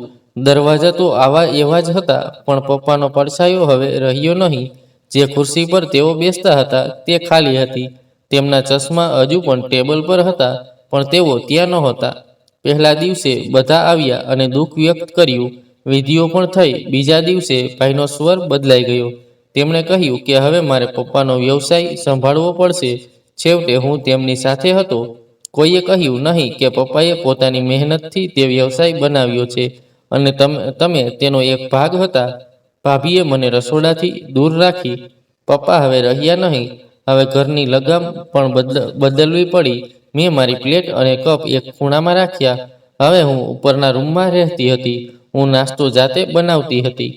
દરવાજા તો આવા એવા જ હતા, પણ પપ્પાનો પડછાયો હવે રહ્યો નહીં. જે ખુરશી પર તેઓ બેસતા હતા તે ખાલી હતી. તેમના ચશ્મા હજુ પણ ટેબલ પર હતા, પણ તેઓ ત્યાં નહોતા. પહેલા દિવસે બધા આવ્યા અને દુઃખ વ્યક્ત કર્યું. વિધિઓ પણ થઈ. બીજા દિવસે ભાઈનો સ્વર બદલાઈ ગયો. તેમણે કહ્યું કે હવે મારે પપ્પાનો વ્યવસાય સંભાળવો પડશે. છેવટે હું તેમની સાથે હતો. કોઈએ કહ્યું નહીં કે પપ્પાએ પોતાની મહેનતથી તે વ્યવસાય બનાવ્યો છે અને તમે તેનો એક ભાગ હતા. ભાભીએ મને રસોડાથી દૂર રાખી. પપ્પા હવે રહ્યા નહીં. હવે ઘરની લગામ પણ બદલવી પડી. મેં મારી પ્લેટ અને કપ એક ખૂણામાં રાખ્યા. હવે હું ઉપરના રૂમમાં રહેતી હતી. હું નાસ્તો જાતે બનાવતી હતી.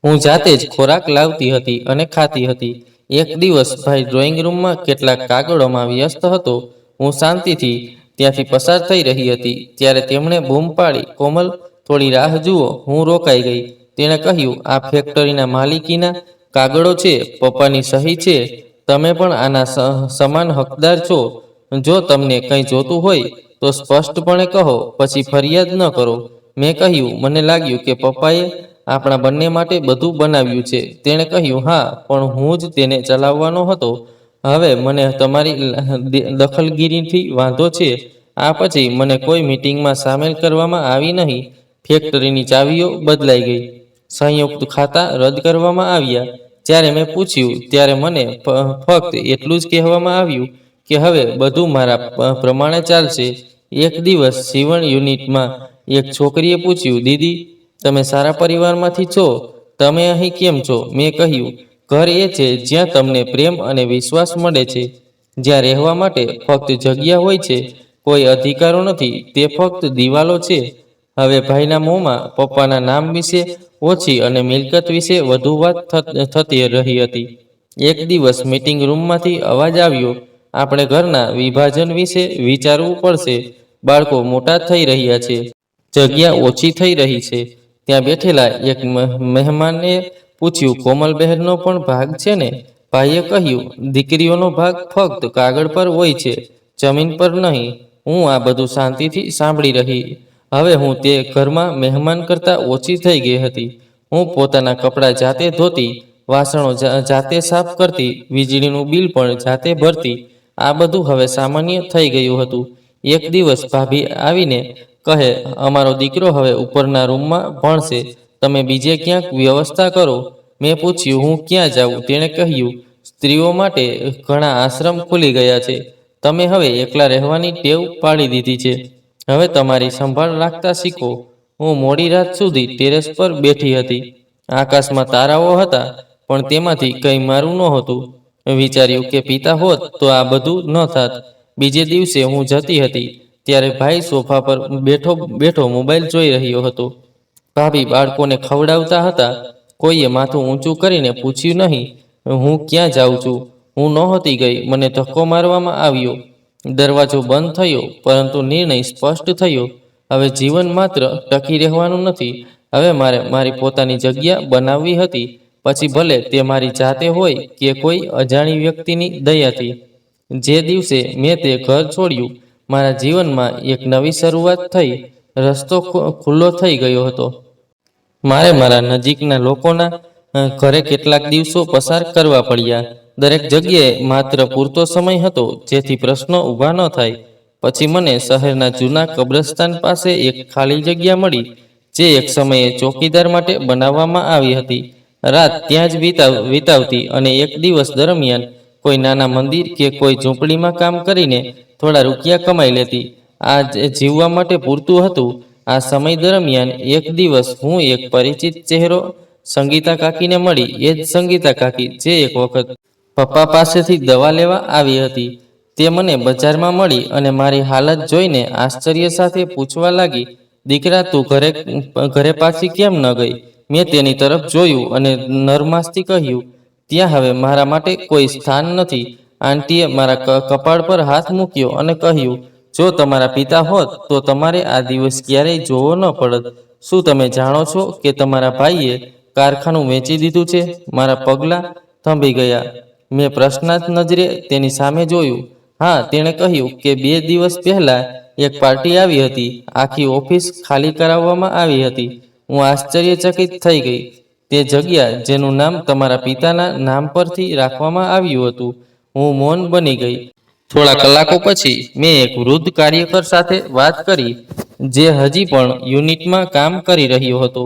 હું જાતે જ ખોરાક લાવતી હતી અને ખાતી હતી. એક દિવસ ભાઈ ડ્રોઈંગ રૂમમાં કેટલાક કાગળોમાં વ્યસ્ત હતો. હું શાંતિથી ત્યાંથી પસાર થઈ રહી હતી, ત્યારે તેમણે બૂમ પાડી, કોમલ, થોડી રાહ જુઓ. હું રોકાઈ ગઈ. તેણે કહ્યું, આ ફેક્ટરીના માલિકીના કાગળો છે, પપ્પાની સહી છે. તમે પણ આના સમાન હકદાર છો. જો તમને કંઈ જોતું હોય તો સ્પષ્ટપણે કહો, પછી ફરિયાદ ન કરો. મેં કહ્યું, મને લાગ્યું કે પપ્પાએ આપણા બંને માટે બધું બનાવ્યું છે. તેણે કહ્યું, હા, પણ હું જ તેને ચલાવવાનો હતો. હવે મને તમારી દખલગીરીથી વાંધો છે. આ પછી મને કોઈ મીટિંગમાં સામેલ કરવામાં આવી નહીં. ફેક્ટરીની ચાવીઓ બદલાઈ ગઈ. સંયુક્ત ખાતા રદ કરવામાં આવ્યા. જ્યારે મેં પૂછ્યું ત્યારે મને ફક્ત એટલું જ કહેવામાં આવ્યું કે હવે બધું મારા પ્રમાણે ચાલશે. એક દિવસ સીવણ યુનિટમાં એક છોકરીએ પૂછ્યું, દીદી, તમે સારા પરિવારમાંથી છો, તમે અહીં કેમ છો? મેં કહ્યું, ઘર એ છે જ્યાં તમને પ્રેમ અને વિશ્વાસ મળે છે, જ્યાં રહેવા માટે ફક્ત જગ્યા હોય છે, કોઈ અધિકારો નથી, તે ફક્ત દિવાલો છે. હવે ભાઈના મોંમાં પપ્પાના નામ વિશે ઓછી અને મિલકત વિશે વધુ વાત થતી રહી હતી. એક દિવસ મીટિંગ રૂમમાંથી અવાજ આવ્યો, આપણે ઘરના વિભાજન વિશે વિચારવું પડશે. બાળકો મોટા થઈ રહ્યા છે, જગ્યા ઓછી થઈ રહી છે. ત્યાં બેઠેલા એક મહેમાને પૂછ્યું, કોમલ બહેનનો પણ ભાગ છે ને? ભાઈએ કહ્યું, દીકરીઓનો ભાગ ફક્ત કાગળ પર હોય છે, જમીન પર નહીં. હું આ બધું શાંતિથી સાંભળી રહી. હવે હું તે ઘરમાં મહેમાન કરતાં ઓછી થઈ ગઈ હતી. હું પોતાના કપડાં જાતે ધોતી, વાસણો જાતે સાફ કરતી, વીજળીનું બિલ પણ જાતે ભરતી. આ બધું હવે સામાન્ય થઈ ગયું હતું. એક દિવસ ભાભી આવીને કહે, અમારો દીકરો હવે ઉપરના રૂમમાં ભણશે, તમે બીજે ક્યાંક વ્યવસ્થા કરો. મેં પૂછ્યું, હું ક્યાં જાઉં? તેણે કહ્યું, સ્ત્રીઓ માટે ઘણા આશ્રમ ખુલી ગયા છે. તમે હવે એકલા રહેવાની ટેવ પાડી દીધી છે. હવે તમારી સંભાળ રાખતા શીખો. હું મોડી રાત સુધી ટેરેસ પર બેઠી હતી. આકાશમાં તારાઓ હતા, પણ તેમાંથી કંઈ મારું નહોતું. વિચાર્યું કે પિતા હોત તો આ બધું ન થાત. બીજે દિવસે હું જતી હતી, ત્યારે ભાઈ સોફા પર બેઠો બેઠો મોબાઈલ જોઈ રહ્યો હતો. ભાભી બાળકોને ખવડાવતા હતા. કોઈએ માથું ઊંચું કરીને પૂછ્યું નહીં, હું ક્યાં જાઉં છું? હું નહોતી ગઈ. મને ધક્કો મારવામાં આવ્યો. દરવાજો બંધ થયો, પરંતુ નિર્ણય સ્પષ્ટ થયો. હવે જીવન માત્ર ટકી રહેવાનું નથી. હવે મારે મારી પોતાની જગ્યા બનાવવી હતી. પછી ભલે તે મારી જાતે હોય કે કોઈ અજાણી વ્યક્તિની દયાથી. જે દિવસે મેં તે ઘર છોડ્યું, મારા જીવનમાં એક નવી શરૂઆત થઈ. રસ્તો ખુલ્લો થઈ ગયો હતો. મારે મારા નજીકના લોકોના ઘરે કેટલાક દિવસો પસાર કરવા પડ્યા. દરેક જગ્યાએ માત્ર પૂરતો સમય હતો જેથી પ્રશ્નો ઊભા ન થાય. પછી મને શહેરના જૂના કબ્રસ્તાન પાસે એક ખાલી જગ્યા મળી, જે એક સમયે ચોકીદાર માટે બનાવવામાં આવી હતી. રાત ત્યાં જ વિતાવતી અને એક દિવસ દરમિયાન કોઈ નાના મંદિર કે કોઈ ઝૂંપડીમાં કામ કરીને થોડા રૂપિયા કમાઈ લેતી. આ જીવવા માટે પૂરતું હતું. આ સમય દરમિયાન એક દિવસ હું એક પરિચિત ચહેરો સંગીતા કાકીને મળી. એ જ સંગીતા કાકી જે એક વખત પપ્પા પાસેથી દવા લેવા આવી હતી. તે મને બજારમાં મળી અને મારી હાલત જોઈને આશ્ચર્ય સાથે પૂછવા લાગી, દીકરા, તું ઘરે પાછી કેમ ન ગઈ? મેં તેની તરફ જોયું અને નરમાશથી કહ્યું, ત્યાં હવે મારા માટે કોઈ સ્થાન નથી. આંટીએ મારા કપાળ પર હાથ મૂક્યો અને કહ્યું, જો તમારા પિતા હોત તો તમારે આ દિવસ ક્યારેય જોવો ન પડત. શું તમે જાણો છો કે તમારા ભાઈએ કારખાનું વેચી દીધું છે? મારા પગલાં થંભી ગયા. મેં પ્રશ્નાર્થ નજરે તેની સામે જોયું. હા, તેણે કહ્યું કે 2 દિવસ પહેલા એક પાર્ટી આવી હતી. આખી ઓફિસ ખાલી કરાવવામાં આવી હતી. હું આશ્ચર્યચકિત થઈ ગઈ. તે જગ્યા જેનું નામ તમારા પિતાના નામ પરથી રાખવામાં આવ્યું હતું. હું મૌન બની ગઈ. થોડા કલાકો પછી મેં એક વૃદ્ધ કાર્યકર સાથે વાત કરી, જે હજી પણ યુનિટમાં કામ કરી રહ્યો હતો.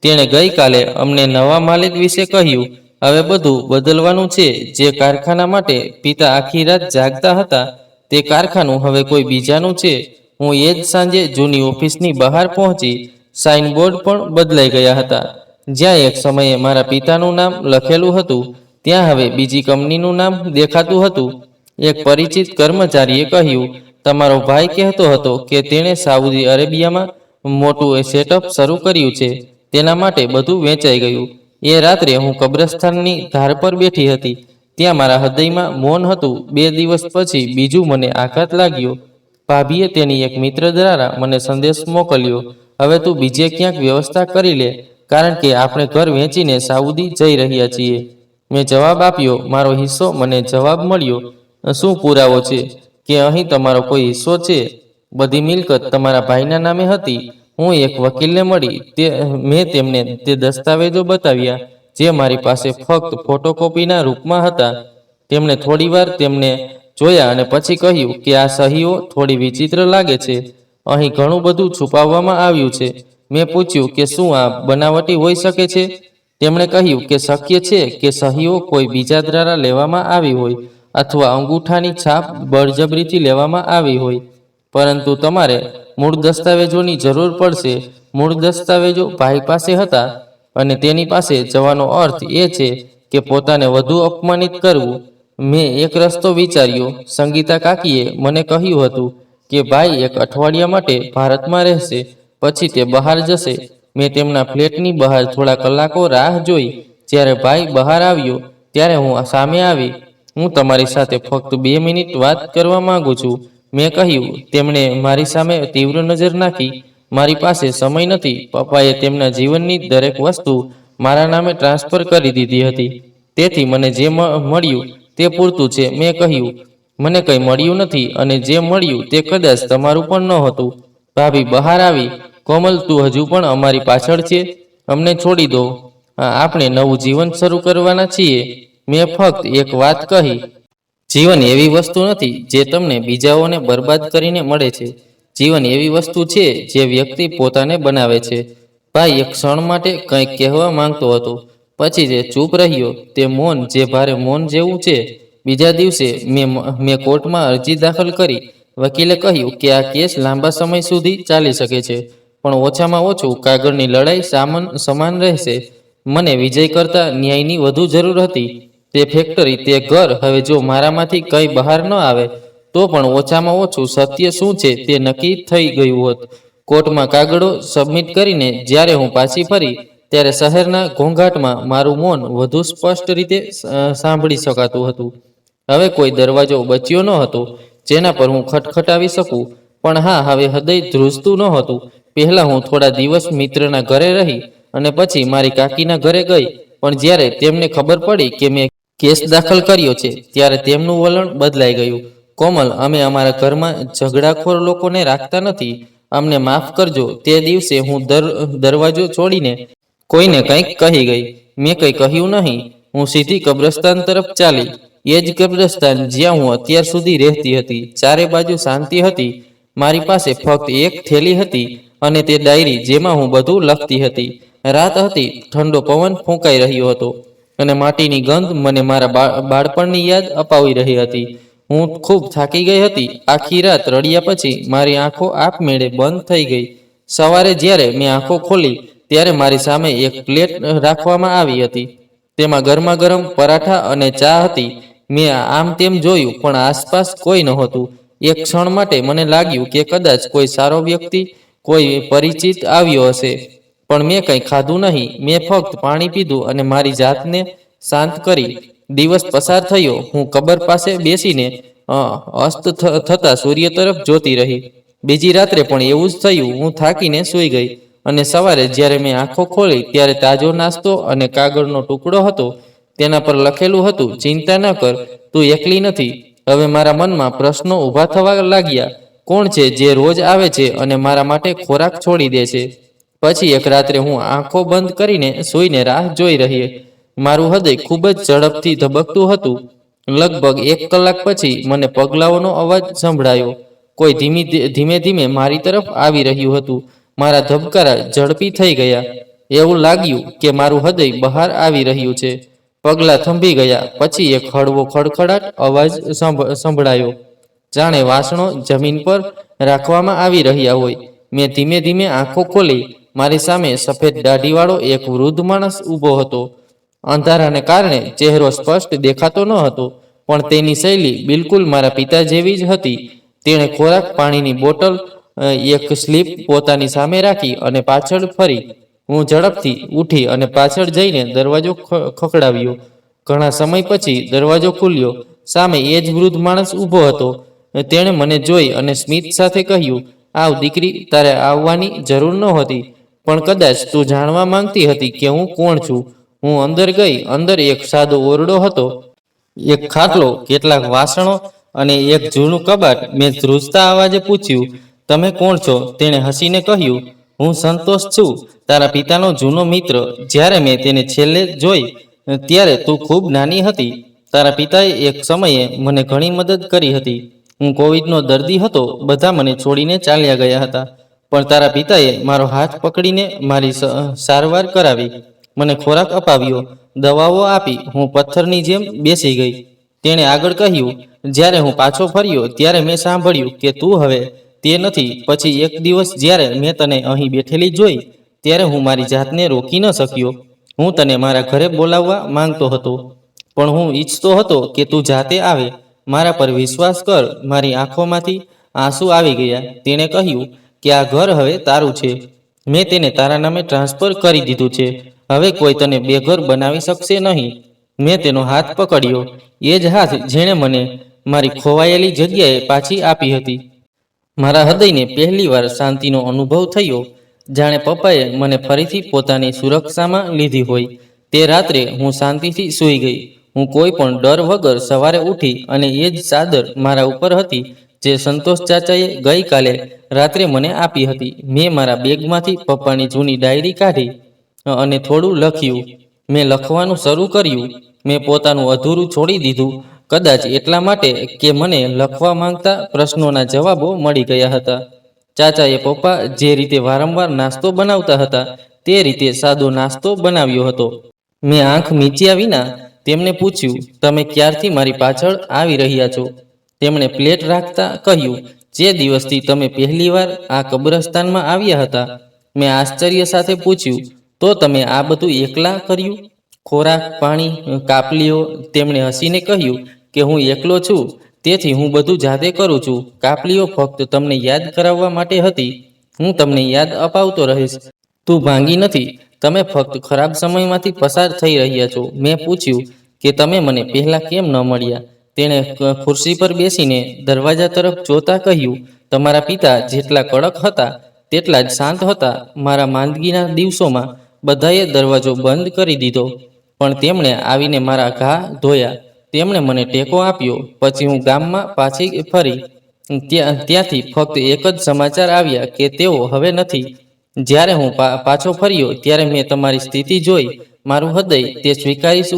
તેણે ગઈકાલે અમને નવા માલિક વિશે કહ્યું. હવે બધું બદલવાનું છે. જે કારખાના માટે પિતા આખી રાત જાગતા હતા, તે કારખાનું હવે કોઈ બીજાનું છે. હું એ જ સાંજે જૂની ઓફિસની બહાર પહોંચી. સાઇનબોર્ડ પણ બદલાઈ ગયા હતા. જ્યાં એક સમયે મારા પિતાનું નામ લખેલું હતું, ત્યાં હવે બીજી કંપનીનું નામ દેખાતું હતું. એક પરિચિત કર્મચારીએ કહ્યું, તમારો ભાઈ કહેતો હતો કે તેણે સાઉદી અરેબિયામાં મોટું સેટઅપ શરૂ કર્યું છે. તેના માટે બધું વેચાઈ ગયું. એ રાત્રે હું કબ્રસ્તાનની ધાર પર બેઠી હતી. ત્યાં મારા હૃદયમાં મૌન હતું. 2 દિવસ પછી બીજું મને આઘાત લાગ્યો. ભાભીએ તેની એક મિત્ર દ્વારા મને સંદેશ મોકલ્યો, હવે તું બીજે ક્યાંક વ્યવસ્થા કરી લે, કારણ કે આપણે ઘર વેચીને સાઉદી જઈ રહ્યા છીએ. મેં જવાબ આપ્યો, મારો હિસ્સો? મને જવાબ મળ્યો, શું પુરાવો છે કે અહીં તમારો કોઈ હિસ્સો છે? બધી મિલકત તમારા ભાઈના નામે હતી. હું એક વકીલને મળી. મેં તેમને તે દસ્તાવેજો બતાવ્યા, જે મારી પાસે ફક્ત ફોટોકોપીના રૂપમાં હતા. તેમણે થોડીવાર તેમને જોયા અને પછી કહ્યું કે આ સહીઓ થોડી વિચિત્ર લાગે છે. અહીં ઘણું બધું છુપાવવામાં આવ્યું છે. મેં પૂછ્યું કે શું આ બનાવટી હોઈ શકે છે? તેમણે કહ્યું કે શક્ય છે કે સહીઓ કોઈ બીજા દ્વારા લેવામાં આવી હોય, અથવા અંગૂઠાની છાપ બળજબરીથી લેવામાં આવી હોય. પરંતુ તમારે મૂળ દસ્તાવેજોની જરૂર પડશે. મૂળ દસ્તાવેજો ભાઈ પાસે હતા, અને તેની પાસે જવાનો અર્થ એ છે કે પોતાને વધુ અપમાનિત કરવું. મેં એક રસ્તો વિચાર્યો. સંગીતા કાકીએ મને કહ્યું હતું કે ભાઈ એક અઠવાડિયા માટે ભારતમાં રહેશે, પછી તે બહાર જશે. મેં તેમના ફ્લેટની બહાર થોડા કલાકો રાહ જોઈ. જ્યારે ભાઈ બહાર આવ્યો ત્યારે હું સામે આવી. હું તમારી સાથે ફક્ત 2 મિનિટ વાત કરવા માંગુ છું, મેં કહ્યું. તેમણે મારી સામે તીવ્ર નજર નાખી. મારી પાસે સમય નથી. પપ્પાએ તેમના જીવનની દરેક વસ્તુ મારા નામે ટ્રાન્સફર કરી દીધી હતી. તેથી મને જે મળ્યું તે પૂરતું છે. મેં કહ્યું, મને કંઈ મળ્યું નથી, અને જે મળ્યું તે કદાચ તમારું પણ નહોતું. ભાભી બહાર આવી. કોમલ, તું હજુ પણ અમારી પાછળ છે. અમને છોડી દો. આપણે નવું જીવન શરૂ કરવાના છીએ. મેં ફક્ત એક વાત કહી, જીવન એવી વસ્તુ નથી જે તમને બીજાઓને બરબાદ કરીને મળે છે. જીવન એવી વસ્તુ છે જે વ્યક્તિ પોતાને બનાવે છે. ભાઈ એક ક્ષણ માટે કંઈક કહેવા માંગતો હતો, પછી તે ચૂપ રહ્યો. તે મૌન જે ભારે મૌન જેવું છે. બીજા દિવસે મેં કોર્ટમાં અરજી દાખલ કરી. વકીલે કહ્યું કે આ કેસ લાંબા સમય સુધી ચાલી શકે છે, પણ ઓછામાં ઓછું કાગળની લડાઈ સમાન રહેશે. મને વિજય કરતા ન્યાયની વધુ જરૂર હતી. તે ફેક્ટરી, તે ઘર, હવે જો મારામાંથી કંઈ બહાર ન આવે તો પણ ઓછામાં ઓછું સત્ય શું છે તે નક્કી થઈ ગયું હોત. કોર્ટમાં કાગળો સબમિટ કરીને જ્યારે હું પાછી ફરી, ત્યારે શહેરના ઘોંઘાટમાં મારું મૌન વધુ સ્પષ્ટ રીતે સાંભળી શકાતું હતું. હવે કોઈ દરવાજો બચ્યો ન હતો જેના પર હું ખટખટાવી શકું. પણ હા, હવે હૃદય ધ્રુજતું નહોતું. પહેલા હું થોડા દિવસ મિત્રના ઘરે રહી અને પછી મારી કાકીના ઘરે ગઈ. પણ જ્યારે તેમને ખબર પડી કે મેં કેસ દાખલ કર્યો છે ત્યારે તેમનું વલણ બદલાઈ ગયું. કોમલ, અમે અમારા ઘરમાં ઝઘડાખોર લોકોને રાખતા નથી. અમને માફ કરજો. તે દિવસે હું દરવાજો છોડીને કોઈને કંઈક કહી ગઈ. મેં કંઈ કહ્યું નહીં. હું સીધી કબ્રસ્તાન તરફ ચાલી. એ જ કબ્રસ્તાન જ્યાં હું અત્યાર સુધી રહેતી હતી. ચારે બાજુ શાંતિ હતી. મારી પાસે ફક્ત એક થેલી હતી અને તે ડાયરી જેમાં હું બધું લખતી હતી. રાત હતી. ઠંડો પવન ફૂંકાઈ રહ્યો હતો અને માટીની ગંધ મને મારા બાળપણની યાદ અપાવી રહી હતી. હું ખૂબ થાકી ગઈ હતી. આખી રાત રડ્યા પછી મારી આંખો આપમેળે બંધ થઈ ગઈ. સવારે જ્યારે મેં આંખો ખોલી ત્યારે મારી સામે એક પ્લેટ રાખવામાં આવી હતી. તેમાં ગરમા ગરમ પરાઠા અને ચા હતી. મેં આમ તેમ જોયું પણ આસપાસ કોઈ નહોતું. એક ક્ષણ માટે મને લાગ્યું કે કદાચ કોઈ સારો વ્યક્તિ, કોઈ પરિચિત આવ્યો હશે. પણ મેં કંઈ ખાધું નહીં. મેં ફક્ત પાણી પીધું અને મારી જાતને શાંત કરી. દિવસ પસાર થયો. હું કબર પાસે બેસીને અસ્ત થતા સૂર્ય તરફ જોતી રહી. બીજી રાત્રે પણ એવું જ થયું. હું થાકીને સૂઈ ગઈ અને સવારે જ્યારે મેં આંખો ખોલી ત્યારે તાજો નાસ્તો અને કાગળનો ટુકડો હતો. તેના પર લખેલું હતું, ચિંતા ન કર, તું એકલી નથી. હવે મારા મનમાં પ્રશ્નો ઊભા થવા લાગ્યા. કોણ છે જે રોજ આવે છે અને મારા માટે ખોરાક છોડી દે છે? પછી એક રાત્રે હું આંખો બંધ કરીને સૂઈને રાહ જોઈ રહી. મારું હૃદય ખૂબ જ ઝડપથી ધબકતું હતું. લગભગ 1 કલાક પછી મને પગલાઓનો અવાજ સંભળાયો. કોઈ ધીમે ધીમે મારી તરફ આવી રહ્યું હતું. મારા ધબકારા ઝડપી થઈ ગયા. એવું લાગ્યું કે મારું હૃદય બહાર આવી રહ્યું છે. પગલાં થંભી ગયા. પછી એક હળવો ખડખડાટ અવાજ સંભળાયો, જાણે વાસણો જમીન પર રાખવામાં આવી રહ્યા હોય. મેં ધીમે ધીમે આંખો ખોલી. મારી સામે સફેદ દાઢીવાળો એક વૃદ્ધ માણસ ઊભો હતો. અંધારાને કારણે ચહેરો સ્પષ્ટ દેખાતો ન હતો, પણ તેની શૈલી બિલકુલ મારા પિતા જેવી જ હતી. તેણે ખોરાક, પાણીની બોટલ, એક સ્લીપ પોતાની સામે રાખી અને પાછળ ફરી. હું ઝડપથી ઉઠી અને પાછળ જઈને દરવાજો ખખડાવ્યો. ઘણા સમય પછી દરવાજો ખુલ્યો. સામે એ જ વૃદ્ધ માણસ ઊભો હતો. તેણે મને જોઈ અને સ્મિત સાથે કહ્યું, આવ દીકરી, તારે આવવાની જરૂર નહોતી, પણ કદાચ તું જાણવા માંગતી હતી કે હું કોણ છું. હું અંદર ગઈ. અંદર એક સાદો ઓરડો હતો. એક ખાટલો, કેટલાક વાસણો અને એક જૂનું કબાટ. મેં ધ્રુજતા અવાજે પૂછ્યું, તમે કોણ છો? તેણે હસીને કહ્યું, હું સંતોષ છું, તારા પિતાનો જૂનો મિત્ર. જ્યારે મેં તેને છેલ્લે જોઈ ત્યારે તું ખૂબ નાની હતી. તારા પિતાએ એક સમયે મને ઘણી મદદ કરી હતી. હું કોવિડનો દર્દી હતો. બધા મને છોડીને ચાલ્યા ગયા હતા, પણ તારા પિતાએ મારો હાથ પકડીને મારી સારવાર કરાવી, મને ખોરાક અપાવ્યો, દવાઓ આપી. હું પથ્થરની જેમ બેસી ગઈ. તેણે આગળ કહ્યું, જ્યારે હું પાછો ફર્યો ત્યારે મેં સાંભળ્યું કે તું હવે તે નથી. પછી એક દિવસ જ્યારે મેં તને અહીં બેઠેલી જોઈ ત્યારે હું મારી જાતને રોકી ન શક્યો. હું તને મારા ઘરે બોલાવવા માંગતો હતો, પણ હું ઈચ્છતો હતો કે તું જાતે આવે. મારા પર વિશ્વાસ કર. મારી આંખોમાંથી આંસુ આવી ગયા. તેણે કહ્યું કે આ ઘર હવે તારું છે. મેં તેને તારા નામે ટ્રાન્સફર કરી દીધું છે. હવે કોઈ તને બેઘર બનાવી શકશે નહીં. મેં તેનો હાથ પકડ્યો, એ જ હાથ જેણે મને મારી ખોવાયેલી જગ્યાએ પાછી આપી હતી. મારા હૃદયને પહેલીવાર શાંતિનો અનુભવ થયો, જાણે પપ્પાએ મને ફરીથી પોતાની સુરક્ષામાં લીધી હોય. તે રાત્રે હું શાંતિથી સૂઈ ગઈ. હું કોઈ પણ ડર વગર સવારે ઉઠી અને એ જ ચાદર મારા ઉપર હતી જે સંતોષ ચાચાએ ગઈકાલે રાત્રે મને આપી હતી. મેં મારા બેગમાંથી પપ્પાની જૂની ડાયરી કાઢી અને થોડું લખ્યું. મેં લખવાનું શરૂ કર્યું. મેં પોતાનું અધૂરું છોડી દીધું, કદાચ એટલા માટે કે મને લખવા માંગતા પ્રશ્નોના જવાબો મળી ગયા હતા. ચાચાએ પપ્પા જે રીતે વારંવાર નાસ્તો બનાવતા હતા તે રીતે સાદો નાસ્તો બનાવ્યો હતો. મેં આંખ મીચ્યા વિના તેમને પૂછ્યું, તમે ક્યારથી મારી પાછળ આવી રહ્યા છો? તેમણે પ્લેટ રાખતા કહ્યું, જે દિવસથી તમે પહેલીવાર આ કબ્રસ્તાનમાં આવ્યા હતા. મેં આશ્ચર્ય સાથે પૂછ્યું, તો તમે આ બધું એકલા કર્યું? ખોરાક, પાણી, કાપલીઓ? તેમણે હસીને કહ્યું કે હું એકલો છું, તેથી હું બધું જાતે કરું છું. કાપલીઓ ફક્ત તમને યાદ કરાવવા માટે હતી. હું તમને યાદ અપાવતો રહીશ. તું ભાંગી નથી. તમે ફક્ત ખરાબ સમયમાંથી પસાર થઈ રહ્યા છો. મેં પૂછ્યું કે તમે મને પહેલાં કેમ ન મળ્યા? તેણે ખુરશી પર બેસીને દરવાજા તરફ જોતા કહ્યું, તમારા પિતા જેટલા કડક હતા તેટલા જ શાંત હતા. મારા માંદગીના દિવસોમાં બધાએ દરવાજો બંધ કરી દીધો, પણ તેમણે આવીને મારા ઘા ધોયા. તેમણે મને ટેકો આપ્યો. પછી હું ગામમાં પાછી ફરી. ત્યાંથી ફક્ત એક જ સમાચાર આવ્યા કે તેઓ હવે નથી. જ્યારે હું પાછો ફર્યો ત્યારે મેં તમારી સ્થિતિ જોઈ. મારું હૃદય તે સ્વીકારી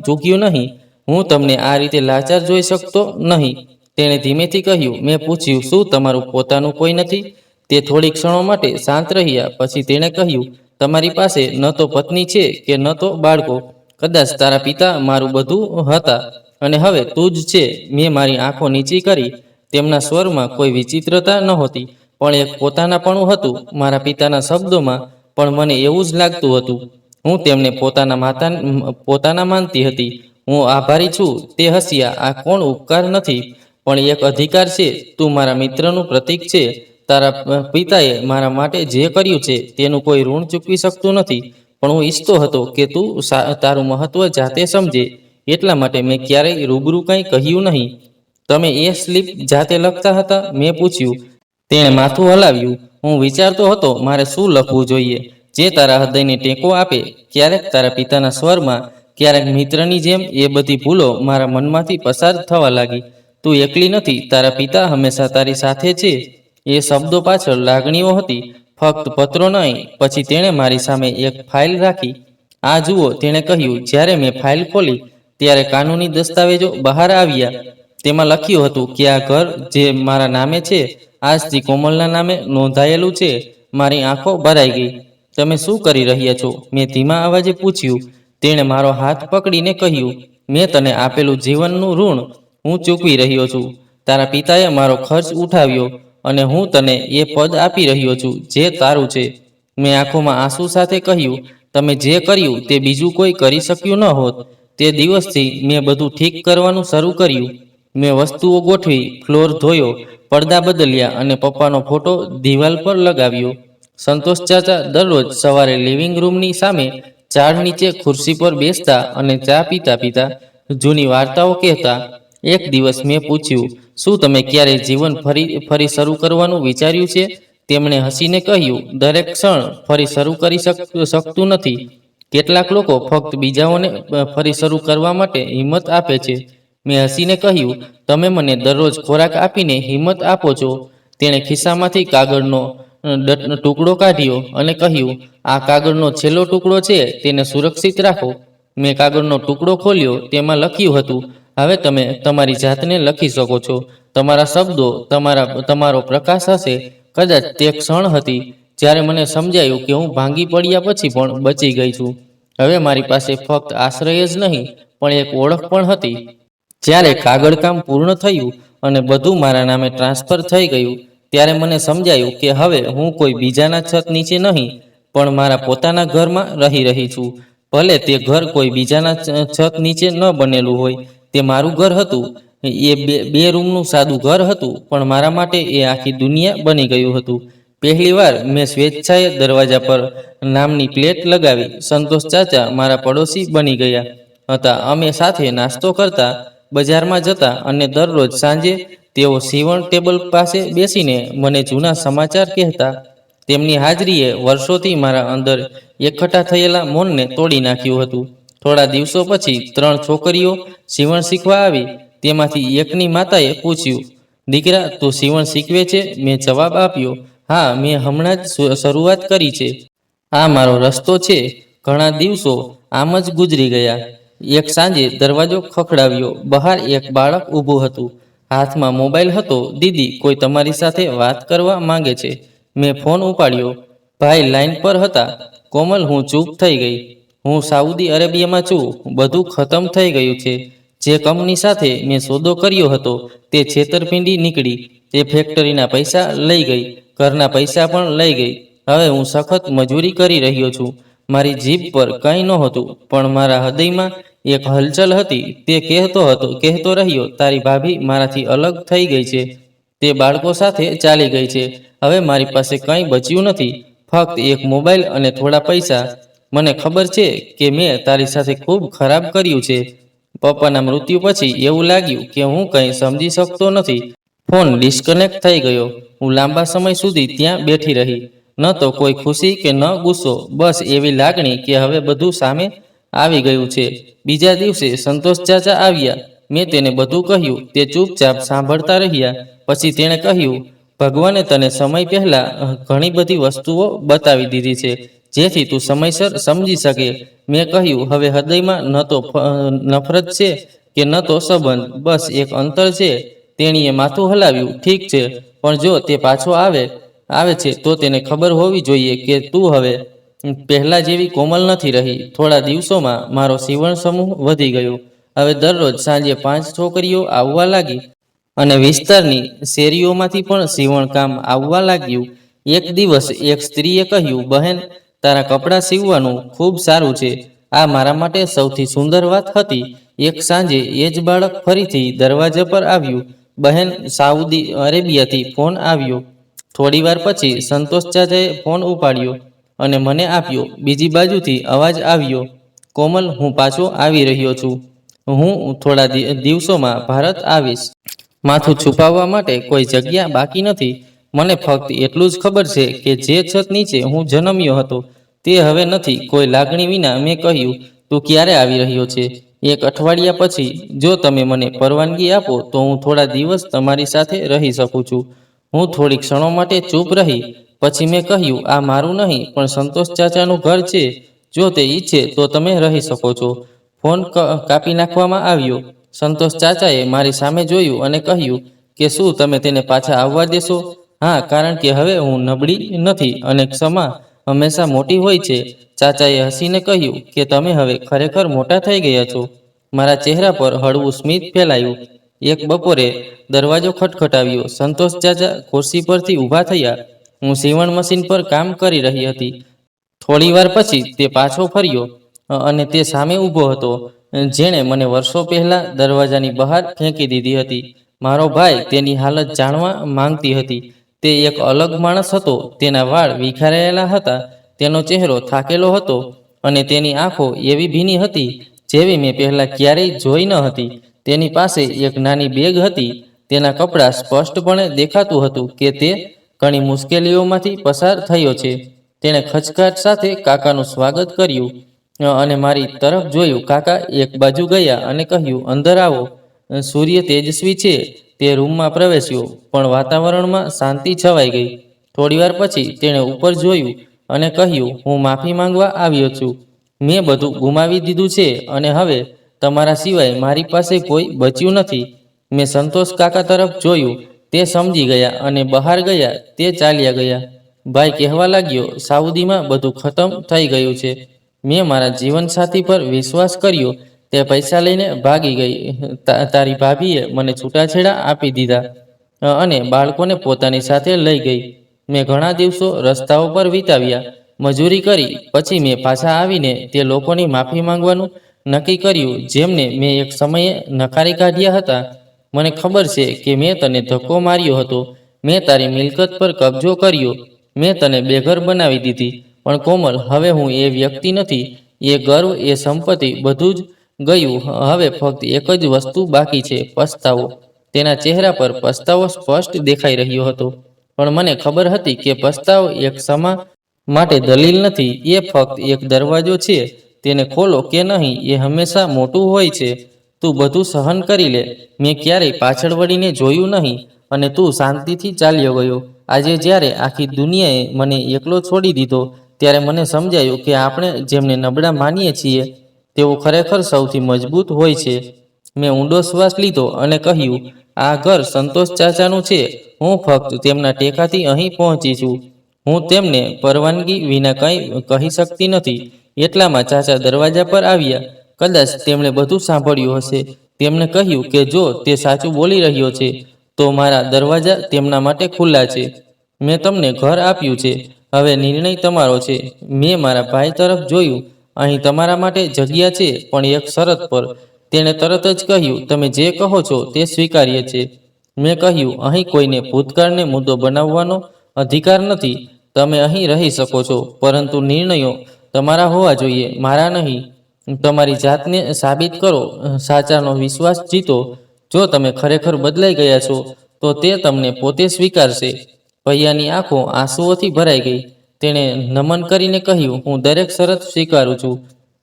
ચૂક્યું નહીં. હું તમને આ રીતે લાચાર જોઈ શકતો નહીં. તેણે ધીમેથી કહ્યું. મેં પૂછ્યું, શું તમારું પોતાનું કોઈ નથી? તે થોડી ક્ષણો માટે શાંત રહ્યા. પછી તેણે કહ્યું, તમારી પાસે ન તો પત્ની છે કે ન તો બાળકો. કદાચ તારા પિતા મારું બધું હતા અને હવે તું જ છે. મેં મારી આંખો નીચી કરી. તેમના સ્વરમાં કોઈ વિચિત્રતા નહોતી, પણ એક પોતાનાપણું હતું. મારા પિતાના શબ્દોમાં પણ મને એવું જ લાગતું હતું. હું તેમને પોતાના માનતી હતી. હું આભારી છું. તે હસ્યા. આ કોણ ઉપકાર નથી, પણ એક અધિકાર છે. તું મારા મિત્રનું પ્રતીક છે. તારા પિતાએ મારા માટે જે કર્યું છે તેનું કોઈ ઋણ ચૂકવી શકતું નથી. પણ હું ઈચ્છતો હતો કે તું તારું મહત્વ જાતે સમજે. એટલા માટે મેં ક્યારેય રૂબરૂ કંઈ કહ્યું નહીં. તમે એ સ્લીપ જાતે લખતા હતા? મેં પૂછ્યું. તેણે માથું હલાવ્યું. હું વિચારતો હતો મારે શું લખવું જોઈએ જે તારા હૃદયને ટેકો આપે. ક્યારેક તારા પિતાના સ્વરમાં, ક્યારેક મિત્રની જેમ એ બધી ભૂલો મારા મનમાંથી પસાર થવા લાગી. તું એકલી નથી. તારા પિતા હંમેશા તારી સાથે છે. એ શબ્દો પાછળ લાગણીઓ હતી, ફક્ત પત્રો નહીં. પછી તેણે મારી સામે એક ફાઇલ રાખી. આ જુઓ, તેણે કહ્યું. જ્યારે મેં ફાઇલ ખોલી ત્યારે કાનૂની દસ્તાવેજો બહાર આવ્યા. તેમાં લખ્યું હતું કે આ ઘર જે મારા નામે છે આજથી કોમલના નામે નોંધાયેલું છે. મારી આંખો ભરાઈ ગઈ. તમે શું કરી રહ્યા છો? મેં ધીમા અવાજે પૂછ્યું. તેણે મારો હાથ પકડીને કહ્યું, મેં તને આપેલું જીવનનું ઋણ હું ચૂકવી રહ્યો છું. તારા પિતાએ મારો ખર્ચ ઉઠાવ્યો અને હું તને એ પદ આપી રહ્યો છું જે તારું છે. મેં આંખોમાં આંસુ સાથે કહ્યું, તમે જે કર્યું તે બીજું કોઈ કરી શક્યું ન હોત. તે દિવસથી મેં બધું ઠીક કરવાનું શરૂ કર્યું. મેં વસ્તુઓ ગોઠવી, ફ્લોર ધોયો, પડદા બદલ્યા અને પપ્પાનો ફોટો દિવાલ પર લગાવ્યો. સંતોષ ચાચા દરરોજ સવારે લિવિંગ રૂમની સામે ઝાડ નીચે ખુરશી પર બેસતા અને ચા પીતા પીતા જૂની વાર્તાઓ કહેતા. એક દિવસ મેં પૂછ્યું, શું તમે ક્યારેય જીવન ફરી શરૂ કરવાનું વિચાર્યું છે? તેમણે હસીને કહ્યું, દરેક ક્ષણ ફરી શરૂ કરી શકતું નથી. કેટલાક લોકો ફક્ત બીજાઓને ફરી શરૂ કરવા માટે હિંમત આપે છે. મેં હસીને કહ્યું, તમે મને દરરોજ ખોરાક આપીને હિંમત આપો છો. તેણે ખિસ્સામાંથી કાગળનો ટુકડો કાઢ્યો અને કહ્યું, આ કાગળનો છેલ્લો ટુકડો છે, તેને સુરક્ષિત રાખો. મેં કાગળનો ટુકડો ખોલ્યો. તેમાં લખ્યું હતું, હવે તમે તમારી જાતને લખી શકો છો. તમારા શબ્દો તમારો પ્રકાશ હશે. કદાચ તે ક્ષણ હતી જ્યારે મને સમજાયું કે હું ભાંગી પડ્યા પછી પણ બચી ગઈ છું. હવે મારી પાસે ફક્ત આશ્રય જ નહીં, પણ એક ઓળખ પણ હતી. જ્યારે કાગળકામ પૂર્ણ થયું અને બધું મારા નામે ટ્રાન્સફર થઈ ગયું, ત્યારે મને સમજાયું કે હવે હું કોઈ બીજાના છત નીચે નહીં, પણ મારા પોતાના ઘરમાં રહી છું. ભલે તે ઘર કોઈ બીજાના છત નીચે ન બનેલું હોય, તે મારું ઘર હતું. એ બે રૂમનું સાદું ઘર હતું, પણ મારા માટે એ આખી દુનિયા બની ગયું હતું. પહેલીવાર મેં સ્વેચ્છાએ દરવાજા પર નામની પ્લેટ લગાવી. સંતોષ ચાચા મારા પડોશી બની ગયા હતા. અમે સાથે નાસ્તો કરતા, બજારમાં જતા અને દરરોજ સાંજે તેઓ સીવણ ટેબલ પાસે બેસીને મને જૂના સમાચાર કહેતા. તેમની હાજરીએ વર્ષોથી મારા અંદર એકઠા થયેલા મૌનને તોડી નાખ્યું હતું. થોડા દિવસો પછી 3 છોકરીઓ સીવણ શીખવા આવી. તેમાંથી એકની માતાએ પૂછ્યું, દીકરા, તું સીવણ શીખવે છે? મેં જવાબ આપ્યો, હા, મેં હમણાં જ શરૂઆત કરી છે. આ મારો રસ્તો છે. ઘણા દિવસો આમ જ ગુજરી ગયા. એક સાંજે દરવાજો ખખડાવ્યો. બહાર એક બાળક ઊભું હતું. હાથમાં મોબાઈલ હતો. દીદી, કોઈ તમારી સાથે વાત કરવા માંગે છે. મેં ફોન ઉપાડ્યો. ભાઈ લાઈન પર હતા. કોમલ, હું ચૂપ થઈ ગઈ. હું સાઉદી અરેબિયામાં છું. બધું ખતમ થઈ ગયું છે. જે કંપની સાથે મેં સોદો કર્યો હતો તે છેતરપિંડી નીકળી. તે ફેક્ટરીના પૈસા લઈ ગઈ, ઘરના પૈસા પણ લઈ ગઈ. હવે હું સખત મજૂરી કરી રહ્યો છું. મારી જીભ પર કંઈ નહોતું, પણ મારા હૃદયમાં એક હલચલ હતી. તે કહેતો રહ્યો, તારી ભાભી મારાથી અલગ થઈ ગઈ છે. તે બાળકો સાથે ચાલી ગઈ છે. હવે મારી પાસે કંઈ બચ્યું નથી, ફક્ત એક મોબાઈલ અને થોડા પૈસા. મને ખબર છે કે મેં તારી સાથે ખૂબ ખરાબ કર્યું છે. પપ્પાના મૃત્યુ પછી એવું લાગ્યું કે હું કંઈ સમજી શકતો નથી. ફોન ડિસ્કનેક્ટ થઈ ગયો. હું લાંબા સમય સુધી ત્યાં બેઠી રહી. ન તો કોઈ ખુશી કે ન ગુસ્સો, બસ એવી લાગણી કે હવે બધું સામે આવી ગયું છે. બીજા દિવસે સંતોષ ચાચા આવ્યા. મેં તેને બધું કહ્યું. તે ચૂપચાપ સાંભળતા રહ્યા. પછી તેણે કહ્યું, ભગવાને તને સમય પહેલા ઘણી બધી વસ્તુઓ બતાવી દીધી છે, જેથી તું સમયસર સમજી શકે. મેં કહ્યું, હવે હૃદયમાં ન તો નફરત છે કે ન તો સંબંધ, બસ એક અંતર છે. તેણીએ માથું હલાવ્યું. ઠીક છે, પણ જો તે પાછો આવે છે તો તેને ખબર હોવી જોઈએ કે તું હવે પહેલા જેવી કોમલ નથી રહી. થોડા દિવસોમાં મારો સીવણ સમૂહ વધી ગયો. હવે દરરોજ સાંજે 5 છોકરીઓ આવવા લાગી અને વિસ્તારની શેરીઓમાંથી પણ સીવણ કામ આવવા લાગ્યું. એક દિવસ એક સ્ત્રીએ કહ્યું, બહેન, તારા કપડાં સીવવાનું ખૂબ સારું છે. આ મારા માટે સૌથી સુંદર વાત હતી. એક સાંજે એ જ બાળક ફરીથી દરવાજા પર આવ્યું. બહેન, સાઉદી અરેબિયાથી ફોન આવ્યો. થોડી વાર પછી સંતોષ ચાચાએ ફોન ઉપાડ્યો અને મને આપ્યો. બીજી બાજુથી અવાજ આવ્યો, કોમલ, હું પાછો આવી રહ્યો છું. હું થોડા દિવસોમાં ભારત આવીશ. માથું છુપાવવા માટે કોઈ જગ્યા બાકી નથી. મને ફક્ત એટલું જ ખબર છે કે જે છત નીચે હું જન્મ્યો હતો તે હવે નથી. કોઈ લાગણી વિના મેં કહ્યું, તું ક્યારે આવી રહ્યો છે? 1 અઠવાડિયા પછી. જો તમે મને પરવાનગી આપો તો હું થોડા દિવસ તમારી સાથે રહી શકું છું. હું થોડી ક્ષણો માટે ચૂપ રહી. પછી મેં કહ્યું, આ મારું નહીં પણ સંતોષ ચાચાનું ઘર છે. જો તે ઈચ્છે તો તમે રહી શકો છો. ફોન કાપી નાખવામાં આવ્યો. સંતોષ ચાચાએ મારી સામે જોયું અને કહ્યું કે શું તમે તેને પાછા આવવા દેશો? હા, કારણ કે હવે હું નબળી નથી અને ક્ષમા હંમેશા મોટી હોય છે. ચાચાએ હસીને કહ્યું કે તમે હવે ખરેખર મોટા થઈ ગયા છો. મારા ચહેરા પર હળવું સ્મિત ફેલાયું. એક બપોરે દરવાજો ખટખટાવ્યો. સંતોષ ચાચા ખુરશી પરથી ઊભા થયા. હું સીવણ મશીન પર કામ કરી રહી હતી. થોડી વાર પછી તે પાછો ફર્યો અને તે સામે ઊભો હતો જેણે મને વર્ષો પહેલા દરવાજાની બહાર ફેંકી દીધી હતી. મારો ભાઈ તેની હાલત જાણવા માંગતી હતી. તે એક અલગ માણસ હતો. તેના વાળ વિખરાયેલા હતા, તેનો ચહેરો થાકેલો હતો અને તેની આંખો એવી ભીની હતી જેવી મેં પહેલા ક્યારેય જોઈ ન હતી. તેની પાસે એક નાની બેગ હતી. તેના કપડાં સ્પષ્ટપણે દેખાતું હતું કે તે ઘણી મુશ્કેલીઓમાંથી પસાર થયો છે. તેણે ખચકાટ સાથે કાકાનું સ્વાગત કર્યું અને મારી તરફ જોયું. કાકા એક બાજુ ગયા અને કહ્યું, અંદર આવો. સૂર્ય તેજસ્વી છે. તે રૂમમાં પ્રવેશ્યો પણ વાતાવરણમાં શાંતિ છવાઈ ગઈ. થોડીવાર પછી તેણે ઉપર જોયું અને કહ્યું, હું માફી માંગવા આવ્યો છું. મેં બધું ગુમાવી દીધું છે અને હવે તમારા સિવાય મારી પાસે કોઈ બચ્યું નથી. મેં સંતોષ કાકા તરફ જોયું. તે સમજી ગયા અને બહાર ગયા. તે ચાલ્યા ગયા. ભાઈ કહેવા લાગ્યો, સાઉદીમાં બધું ખતમ થઈ ગયું છે. મેં મારા જીવનસાથી પર વિશ્વાસ કર્યો. તે પૈસા લઈને ભાગી ગઈ. તારી ભાભીએ મને છૂટાછેડા આપી દીધા અને બાળકોને પોતાની સાથે લઈ ગઈ. મેં ઘણા દિવસો રસ્તાઓ પર વિતાવ્યા, મજૂરી કરી. પછી મેં પાછા આવીને તે લોકોની માફી માંગવાનું નક્કી કર્યું જેમને મેં એક સમયે નકારી કાઢ્યા હતા. મને ખબર છે કે મેં તને ધક્કો માર્યો હતો. મેં તારી મિલકત પર કબજો કર્યો. મેં તને બેઘર બનાવી દીધી. પણ કોમલ, હવે હું એ વ્યક્તિ નથી. એ ગર્વ, એ સંપત્તિ, બધું જ ગયું. હવે ફક્ત એક જ વસ્તુ બાકી છે, પસ્તાવો. તેના ચહેરા પર પસ્તાવો સ્પષ્ટ દેખાઈ રહ્યો હતો. પણ મને ખબર હતી કે પસ્તાવો એક ક્ષમા માટે દલીલ નથી. એ ફક્ત એક દરવાજો છે. તેને ખોલો કે નહીં, એ હંમેશા મોટું હોય છે. તું બધું સહન કરી લે. મેં ક્યારેય પાછળ વળીને જોયું નહીં અને તું શાંતિથી ચાલ્યો ગયો. આજે જ્યારે આખી દુનિયાએ મને એકલો છોડી દીધો ત્યારે મને સમજાયું કે આપણે જેમને નબળા માનીએ છીએ તેઓ ખરેખર સૌથી મજબૂત હોય છે. મેં ઊંડો શ્વાસ લીધો અને કહ્યું, આ ઘર સંતોષ ચાચાનું છે. હું ફક્ત તેમના ટેકાથી અહીં પહોંચી છું. હું તેમને પરવાનગી વિના કંઈ કહી શકતી નથી. એટલામાં ચાચા દરવાજા પર આવ્યા. કદાચ તેમણે બધું સાંભળ્યું હશે. તેમણે કહ્યું કે જો તે સાચું બોલી રહ્યો છે તો મારા દરવાજા તેમના માટે ખુલ્લા છે. મેં તમને ઘર આપ્યું છે. હવે નિર્ણય તમારો છે. મેં મારા ભાઈ તરફ જોયું. અહીં તમારા માટે જગ્યા છે, પણ એક શરત પર. તેણે તરત જ કહ્યું, તમે જે કહો છો તે સ્વીકાર્ય છે. મેં કહ્યું, અહીં કોઈને ભૂતકાળને મુદ્દો બનાવવાનો અધિકાર નથી. તમે અહીં રહી શકો છો, પરંતુ નિર્ણયો તમારા હોવા જોઈએ, મારા નહીં. તમારી જાતને સાબિત કરો, સાચાનો વિશ્વાસ જીતો. જો તમે ખરેખર બદલાઈ ગયા છો તો તે તમને પોતે સ્વીકારશે. ભૈયાની આંખો આંસુઓથી ભરાઈ ગઈ. તેણે નમન કરીને કહ્યું, હું દરેક શરત સ્વીકારું છું.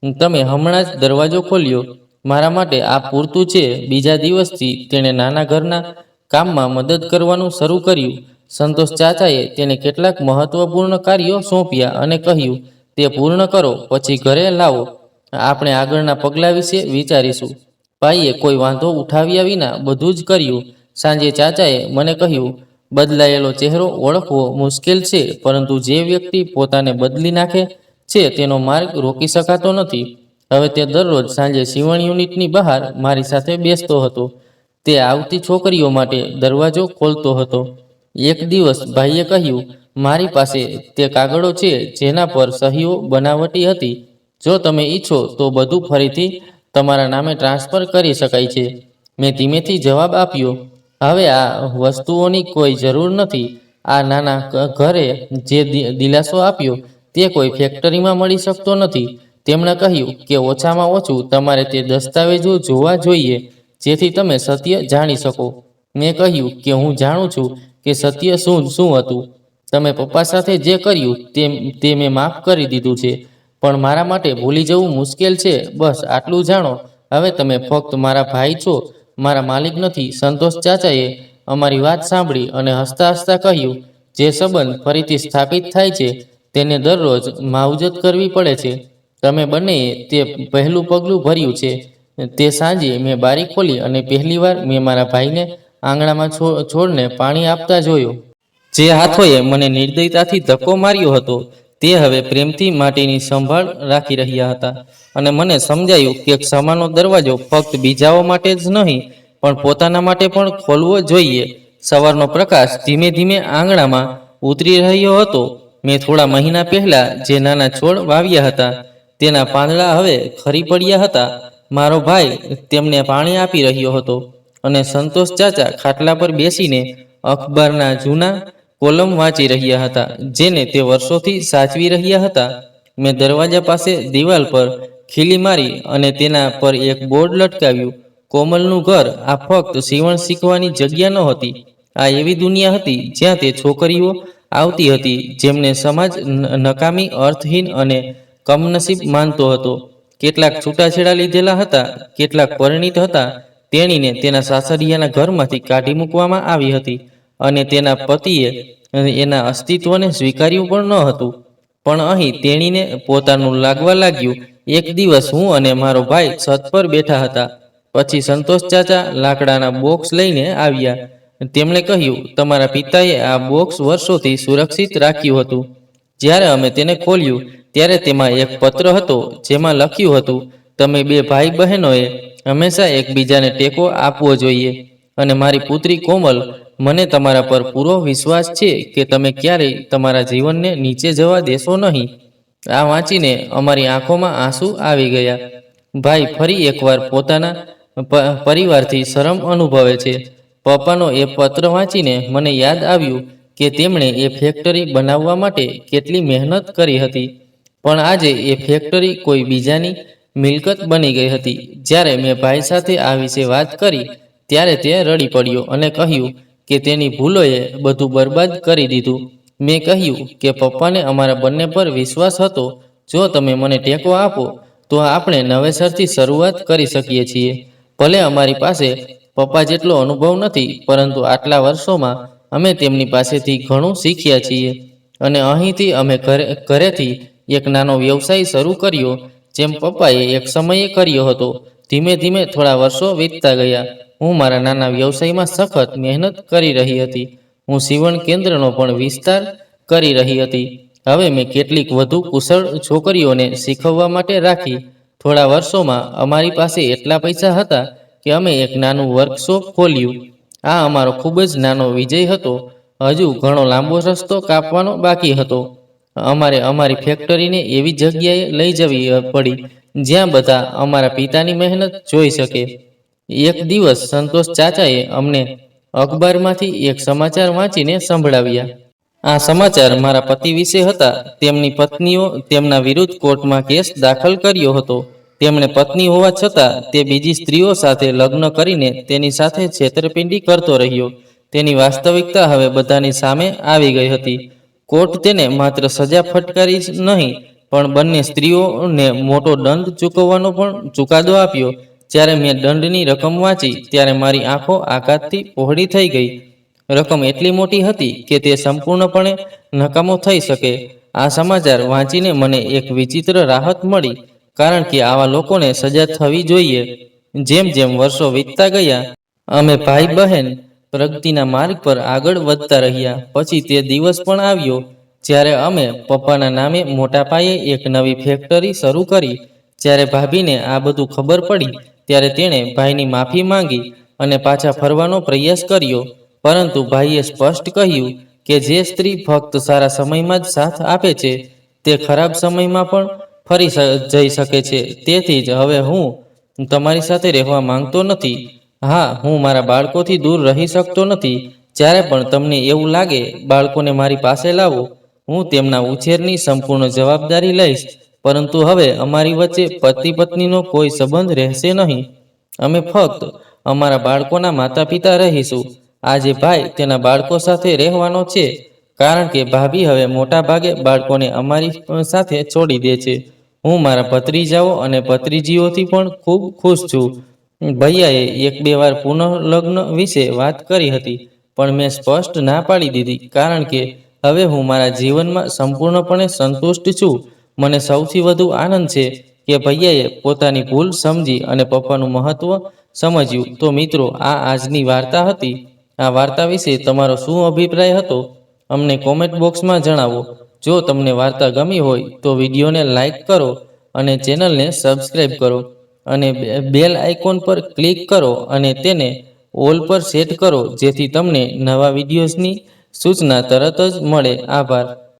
તમે હમણાં જ દરવાજો ખોલ્યો. મારા માટે આ પૂરતું છે. બીજા દિવસથી તેણે નાના ઘરના કામમાં મદદ કરવાનું શરૂ કર્યું. સંતોષ ચાચાએ તેને કેટલાક મહત્વપૂર્ણ કાર્યો સોંપ્યા અને કહ્યું, તે પૂર્ણ કરો પછી ઘરે લાવો. આપણે આગળના પગલાં વિશે વિચારીશું. ભાઈએ કોઈ વાંધો ઉઠાવ્યા વિના બધું જ કર્યું. સાંજે ચાચાએ મને કહ્યું, બદલાયેલો ચહેરો ઓળખવો મુશ્કેલ છે, પરંતુ જે વ્યક્તિ પોતાને બદલી નાખે છે તેનો માર્ગ રોકી શકાતો નથી. હવે તે દરરોજ સાંજે સીવણ યુનિટની બહાર મારી સાથે બેસતો હતો. તે આવતી છોકરીઓ માટે દરવાજો ખોલતો હતો. એક દિવસ ભાઈએ કહ્યું, મારી પાસે તે કાગળો છે જેના પર સહીઓ બનાવટી હતી. જો તમે ઈચ્છો તો બધું ફરીથી તમારા નામે ટ્રાન્સફર કરી શકાય છે. મેં ધીમેથી જવાબ આપ્યો, હવે આ વસ્તુઓની કોઈ જરૂર નથી. આ નાના ઘરે જે દિલાસો આપ્યો તે કોઈ ફેક્ટરીમાં મળી શકતો નથી. તેમણે કહ્યું કે ઓછામાં ઓછું તમારે તે દસ્તાવેજો જોવા જોઈએ જેથી તમે સત્ય જાણી શકો. મેં કહ્યું કે હું જાણું છું કે સત્ય શું હતું. તમે પપ્પા સાથે જે કર્યું તે મેં માફ કરી દીધું છે, પણ મારા માટે ભૂલી જવું મુશ્કેલ છે. બસ આટલું જાણો, હવે તમે ફક્ત મારા ભાઈ છો, મારા માલિક નથી. સંતોષ ચાચાએ અમારી વાત સાંભળી અને હસતા હસતા કહ્યું, જે સંબંધ ફરીથી સ્થાપિત થાય છે તેને દરરોજ માવજત કરવી પડે છે. તમે બંનેએ તે પહેલું પગલું ભર્યું છે. તે સાંજે મેં બારી ખોલી અને પહેલીવાર મેં મારા ભાઈને આંગણામાં છોડને પાણી આપતા જોયો. જે હાથોએ મને નિર્દયતાથી ધક્કો માર્યો હતો તે હવે પ્રેમથી માટીની સંભાળ રાખી રહ્યા હતા. અને મને સમજાયું કે ક્ષમાનો દરવાજો ફક્ત બીજાઓ માટે જ નહીં પણ પોતાના માટે પણ ખોલવો જોઈએ. સવારનો પ્રકાશ ધીમે ધીમે આંગણામાં ઉતરી રહ્યો હતો. મેં થોડા મહિના પહેલા જે નાના છોડ વાવ્યા હતા તેના પાંદડા હવે ખરી પડ્યા હતા. મારો ભાઈ તેમને પાણી આપી રહ્યો હતો અને સંતોષ ચાચા ખાટલા પર બેસીને અખબારના જૂના કોલમ વાંચી રહ્યા હતા જેને તે વર્ષોથી સાચવી રહ્યા હતા. મેં દરવાજા પાસે દિવાલ પર ખીલી મારી અને તેના પર એક બોર્ડ લટકાવ્યું, કોમલનું ઘર. આ ફક્ત સીવણ શીખવાની જગ્યા નહોતી. આ એવી દુનિયા હતી જ્યાં તે છોકરીઓ આવતી હતી જેમને સમાજ નકામી, અર્થહીન અને કમનસીબ માનતો હતો. કેટલાક છૂટાછેડા લીધેલા હતા, કેટલાક પરિણીત હતા. તેણીને તેના સાસરિયાના ઘરમાંથી કાઢી મૂકવામાં આવી હતી અને તેના પતિએ એના અસ્તિત્વને સ્વીકાર્યું પણ ન હતું. પણ અહીં તેણીને પોતાનું લાગવા લાગ્યું. એક દિવસ હું અને મારો ભાઈ છત પર બેઠા હતા. પછી સંતોષ ચાચા લાકડાના બોક્સ લઈને આવ્યા. તેમણે કહ્યું, તમારા પિતાએ આ બોક્સ વર્ષોથી સુરક્ષિત રાખ્યું હતું. જ્યારે અમે તેને ખોલ્યું ત્યારે તેમાં એક પત્ર હતો જેમાં લખ્યું હતું, તમે બે ભાઈ બહેનોએ હંમેશા એકબીજાને ટેકો આપવો જોઈએ. અને મારી પુત્રી કોમલ, મને તમારા પર પૂરો વિશ્વાસ છે કે તમે ક્યારેય તમારા જીવનને નીચે જવા દેશો નહીં. આ વાંચીને અમારી આંખોમાં આંસુ આવી ગયા. ભાઈ ફરી એકવાર પોતાના પરિવારથી શરમ અનુભવે છે. પપ્પાનો એ પત્ર વાંચીને મને યાદ આવ્યું કે તેમણે એ ફેક્ટરી બનાવવા માટે કેટલી મહેનત કરી હતી, પણ આજે એ ફેક્ટરી કોઈ બીજાની મિલકત બની ગઈ હતી. જ્યારે મેં ભાઈ સાથે આ વિશે વાત કરી ત્યારે તે રડી પડ્યો અને કહ્યું કે તેની ભૂલોએ બધું બરબાદ કરી દીધું. મેં કહ્યું કે પપ્પાને અમારા બંને પર વિશ્વાસ હતો. જો તમે મને ટેકો આપો તો આપણે નવેસરથી શરૂઆત કરી શકીએ છીએ. ભલે અમારી પાસે પપ્પા જેટલો અનુભવ નથી, પરંતુ આટલા વર્ષોમાં અમે તેમની પાસેથી ઘણું શીખ્યા છીએ. અને અહીંથી અમે ઘરેથી એક નાનો વ્યવસાય શરૂ કર્યો જેમ પપ્પાએ એક સમયે કર્યો હતો. ધીમે ધીમે થોડા વર્ષો વીતતા ગયા. હું મારા નાના વ્યવસાયમાં સખત મહેનત કરી રહી હતી. હું સીવણ કેન્દ્રનો પણ વિસ્તાર કરી રહી હતી. હવે મેં કેટલીક વધુ કુશળ છોકરીઓને શીખવવા માટે રાખી. થોડા વર્ષોમાં અમારી પાસે એટલા પૈસા હતા કે અમે એક નાનું વર્કશોપ ખોલ્યું. આ અમારો ખૂબ જ નાનો વિજય હતો. હજુ ઘણો લાંબો રસ્તો કાપવાનો બાકી હતો. અમારે અમારી ફેક્ટરીને એવી જગ્યાએ લઈ જવી પડી જ્યાં બધા અમારા પિતાની મહેનત જોઈ શકે. એક દિવસ સંતોષ ચાચાએ અમને અખબારમાંથી એક સમાચાર વાંચીને સંભળાવ્યા. આ સમાચાર મારા પતિ વિશે હતા. તેમની પત્નીઓ તેમના વિરુદ્ધ કોર્ટમાં કેસ દાખલ કર્યો હતો. તેમણે પત્ની હોવા છતાં તે બીજી સ્ત્રીઓ સાથે લગ્ન કરીને તેની સાથે છેતરપિંડી કરતો રહ્યો. તેની વાસ્તવિકતા હવે બધાની સામે આવી ગઈ હતી. કોર્ટ તેને માત્ર સજા ફટકારી જ નહીં પણ બંને સ્ત્રીઓને મોટો દંડ ચૂકવવાનો પણ ચુકાદો આપ્યો. જ્યારે મેં દંડની રકમ વાંચી ત્યારે મારી આંખો આઘાતથી પહોળી થઈ ગઈ. રકમ એટલી મોટી હતી કે તે સંપૂર્ણપણે નકામો થઈ શકે. આ સમાચાર વાંચીને મને એક વિચિત્ર રાહત મળી, કારણ કે આવા લોકોને સજા થવી જોઈએ. જેમ જેમ વર્ષો વીતતા ગયા, અમે ભાઈ બહેન પ્રગતિના માર્ગ પર આગળ વધતા રહ્યા. પછી તે દિવસ પણ આવ્યો જ્યારે અમે પપ્પાના નામે મોટા પાયે એક નવી ફેક્ટરી શરૂ કરી. જ્યારે ભાભીને આ બધું ખબર પડી ત્યારે તેણે ભાઈની માફી માંગી અને પાછા ફરવાનો પ્રયાસ કર્યો. પરંતુ ભાઈએ સ્પષ્ટ કહ્યું કે જે સ્ત્રી ફક્ત સારા સમયમાં જ સાથ આપે છે તે ખરાબ સમયમાં પણ ફરી જઈ શકે છે. તેથી જ હવે હું તમારી સાથે રહેવા માંગતો નથી. હા, હું મારા બાળકોથી દૂર રહી શકતો નથી. જ્યારે પણ તમને એવું લાગે, બાળકોને મારી પાસે લાવો. હું તેમના ઉછેરની સંપૂર્ણ જવાબદારી લઈશ. પરંતુ હવે અમારી વચ્ચે પતિ પત્નીનો કોઈ સંબંધ રહેશે નહીં. અમે ફક્ત અમારા બાળકોના માતા પિતા રહીશું. આજે ભાઈ તેના બાળકો સાથે રહેવાનો છે, કારણ કે ભાભી હવે મોટા ભાગે બાળકોને અમારી સાથે છોડી દે છે. હું મારા ભત્રીજાઓ અને ભત્રીજીઓથી પણ ખૂબ ખુશ છું. ભૈયાએ એક બે વાર પુનઃલગ્ન વિશે વાત કરી હતી, પણ મેં સ્પષ્ટ ના પાડી દીધી, કારણ કે હવે હું મારા જીવનમાં સંપૂર્ણપણે સંતુષ્ટ છું. મને સૌથી વધુ આનંદ છે કે ભૈયાએ પોતાની ભૂલ સમજી અને પપ્પાનું મહત્વ સમજ્યું. તો મિત્રો, આ આજની વાર્તા હતી. આ વાર્તા વિશે તમારો શું અભિપ્રાય હતો, અમને કોમેન્ટ બોક્સમાં જણાવો. જો તમને વાર્તા ગમી હોય તો વિડીયોને લાઈક કરો અને ચેનલને સબસ્ક્રાઈબ કરો અને બેલ આઇકોન પર ક્લિક કરો અને તેને ઓલ પર સેટ કરો, જેથી તમને નવા વિડીયોઝની સૂચના તરત જ મળે. આભાર.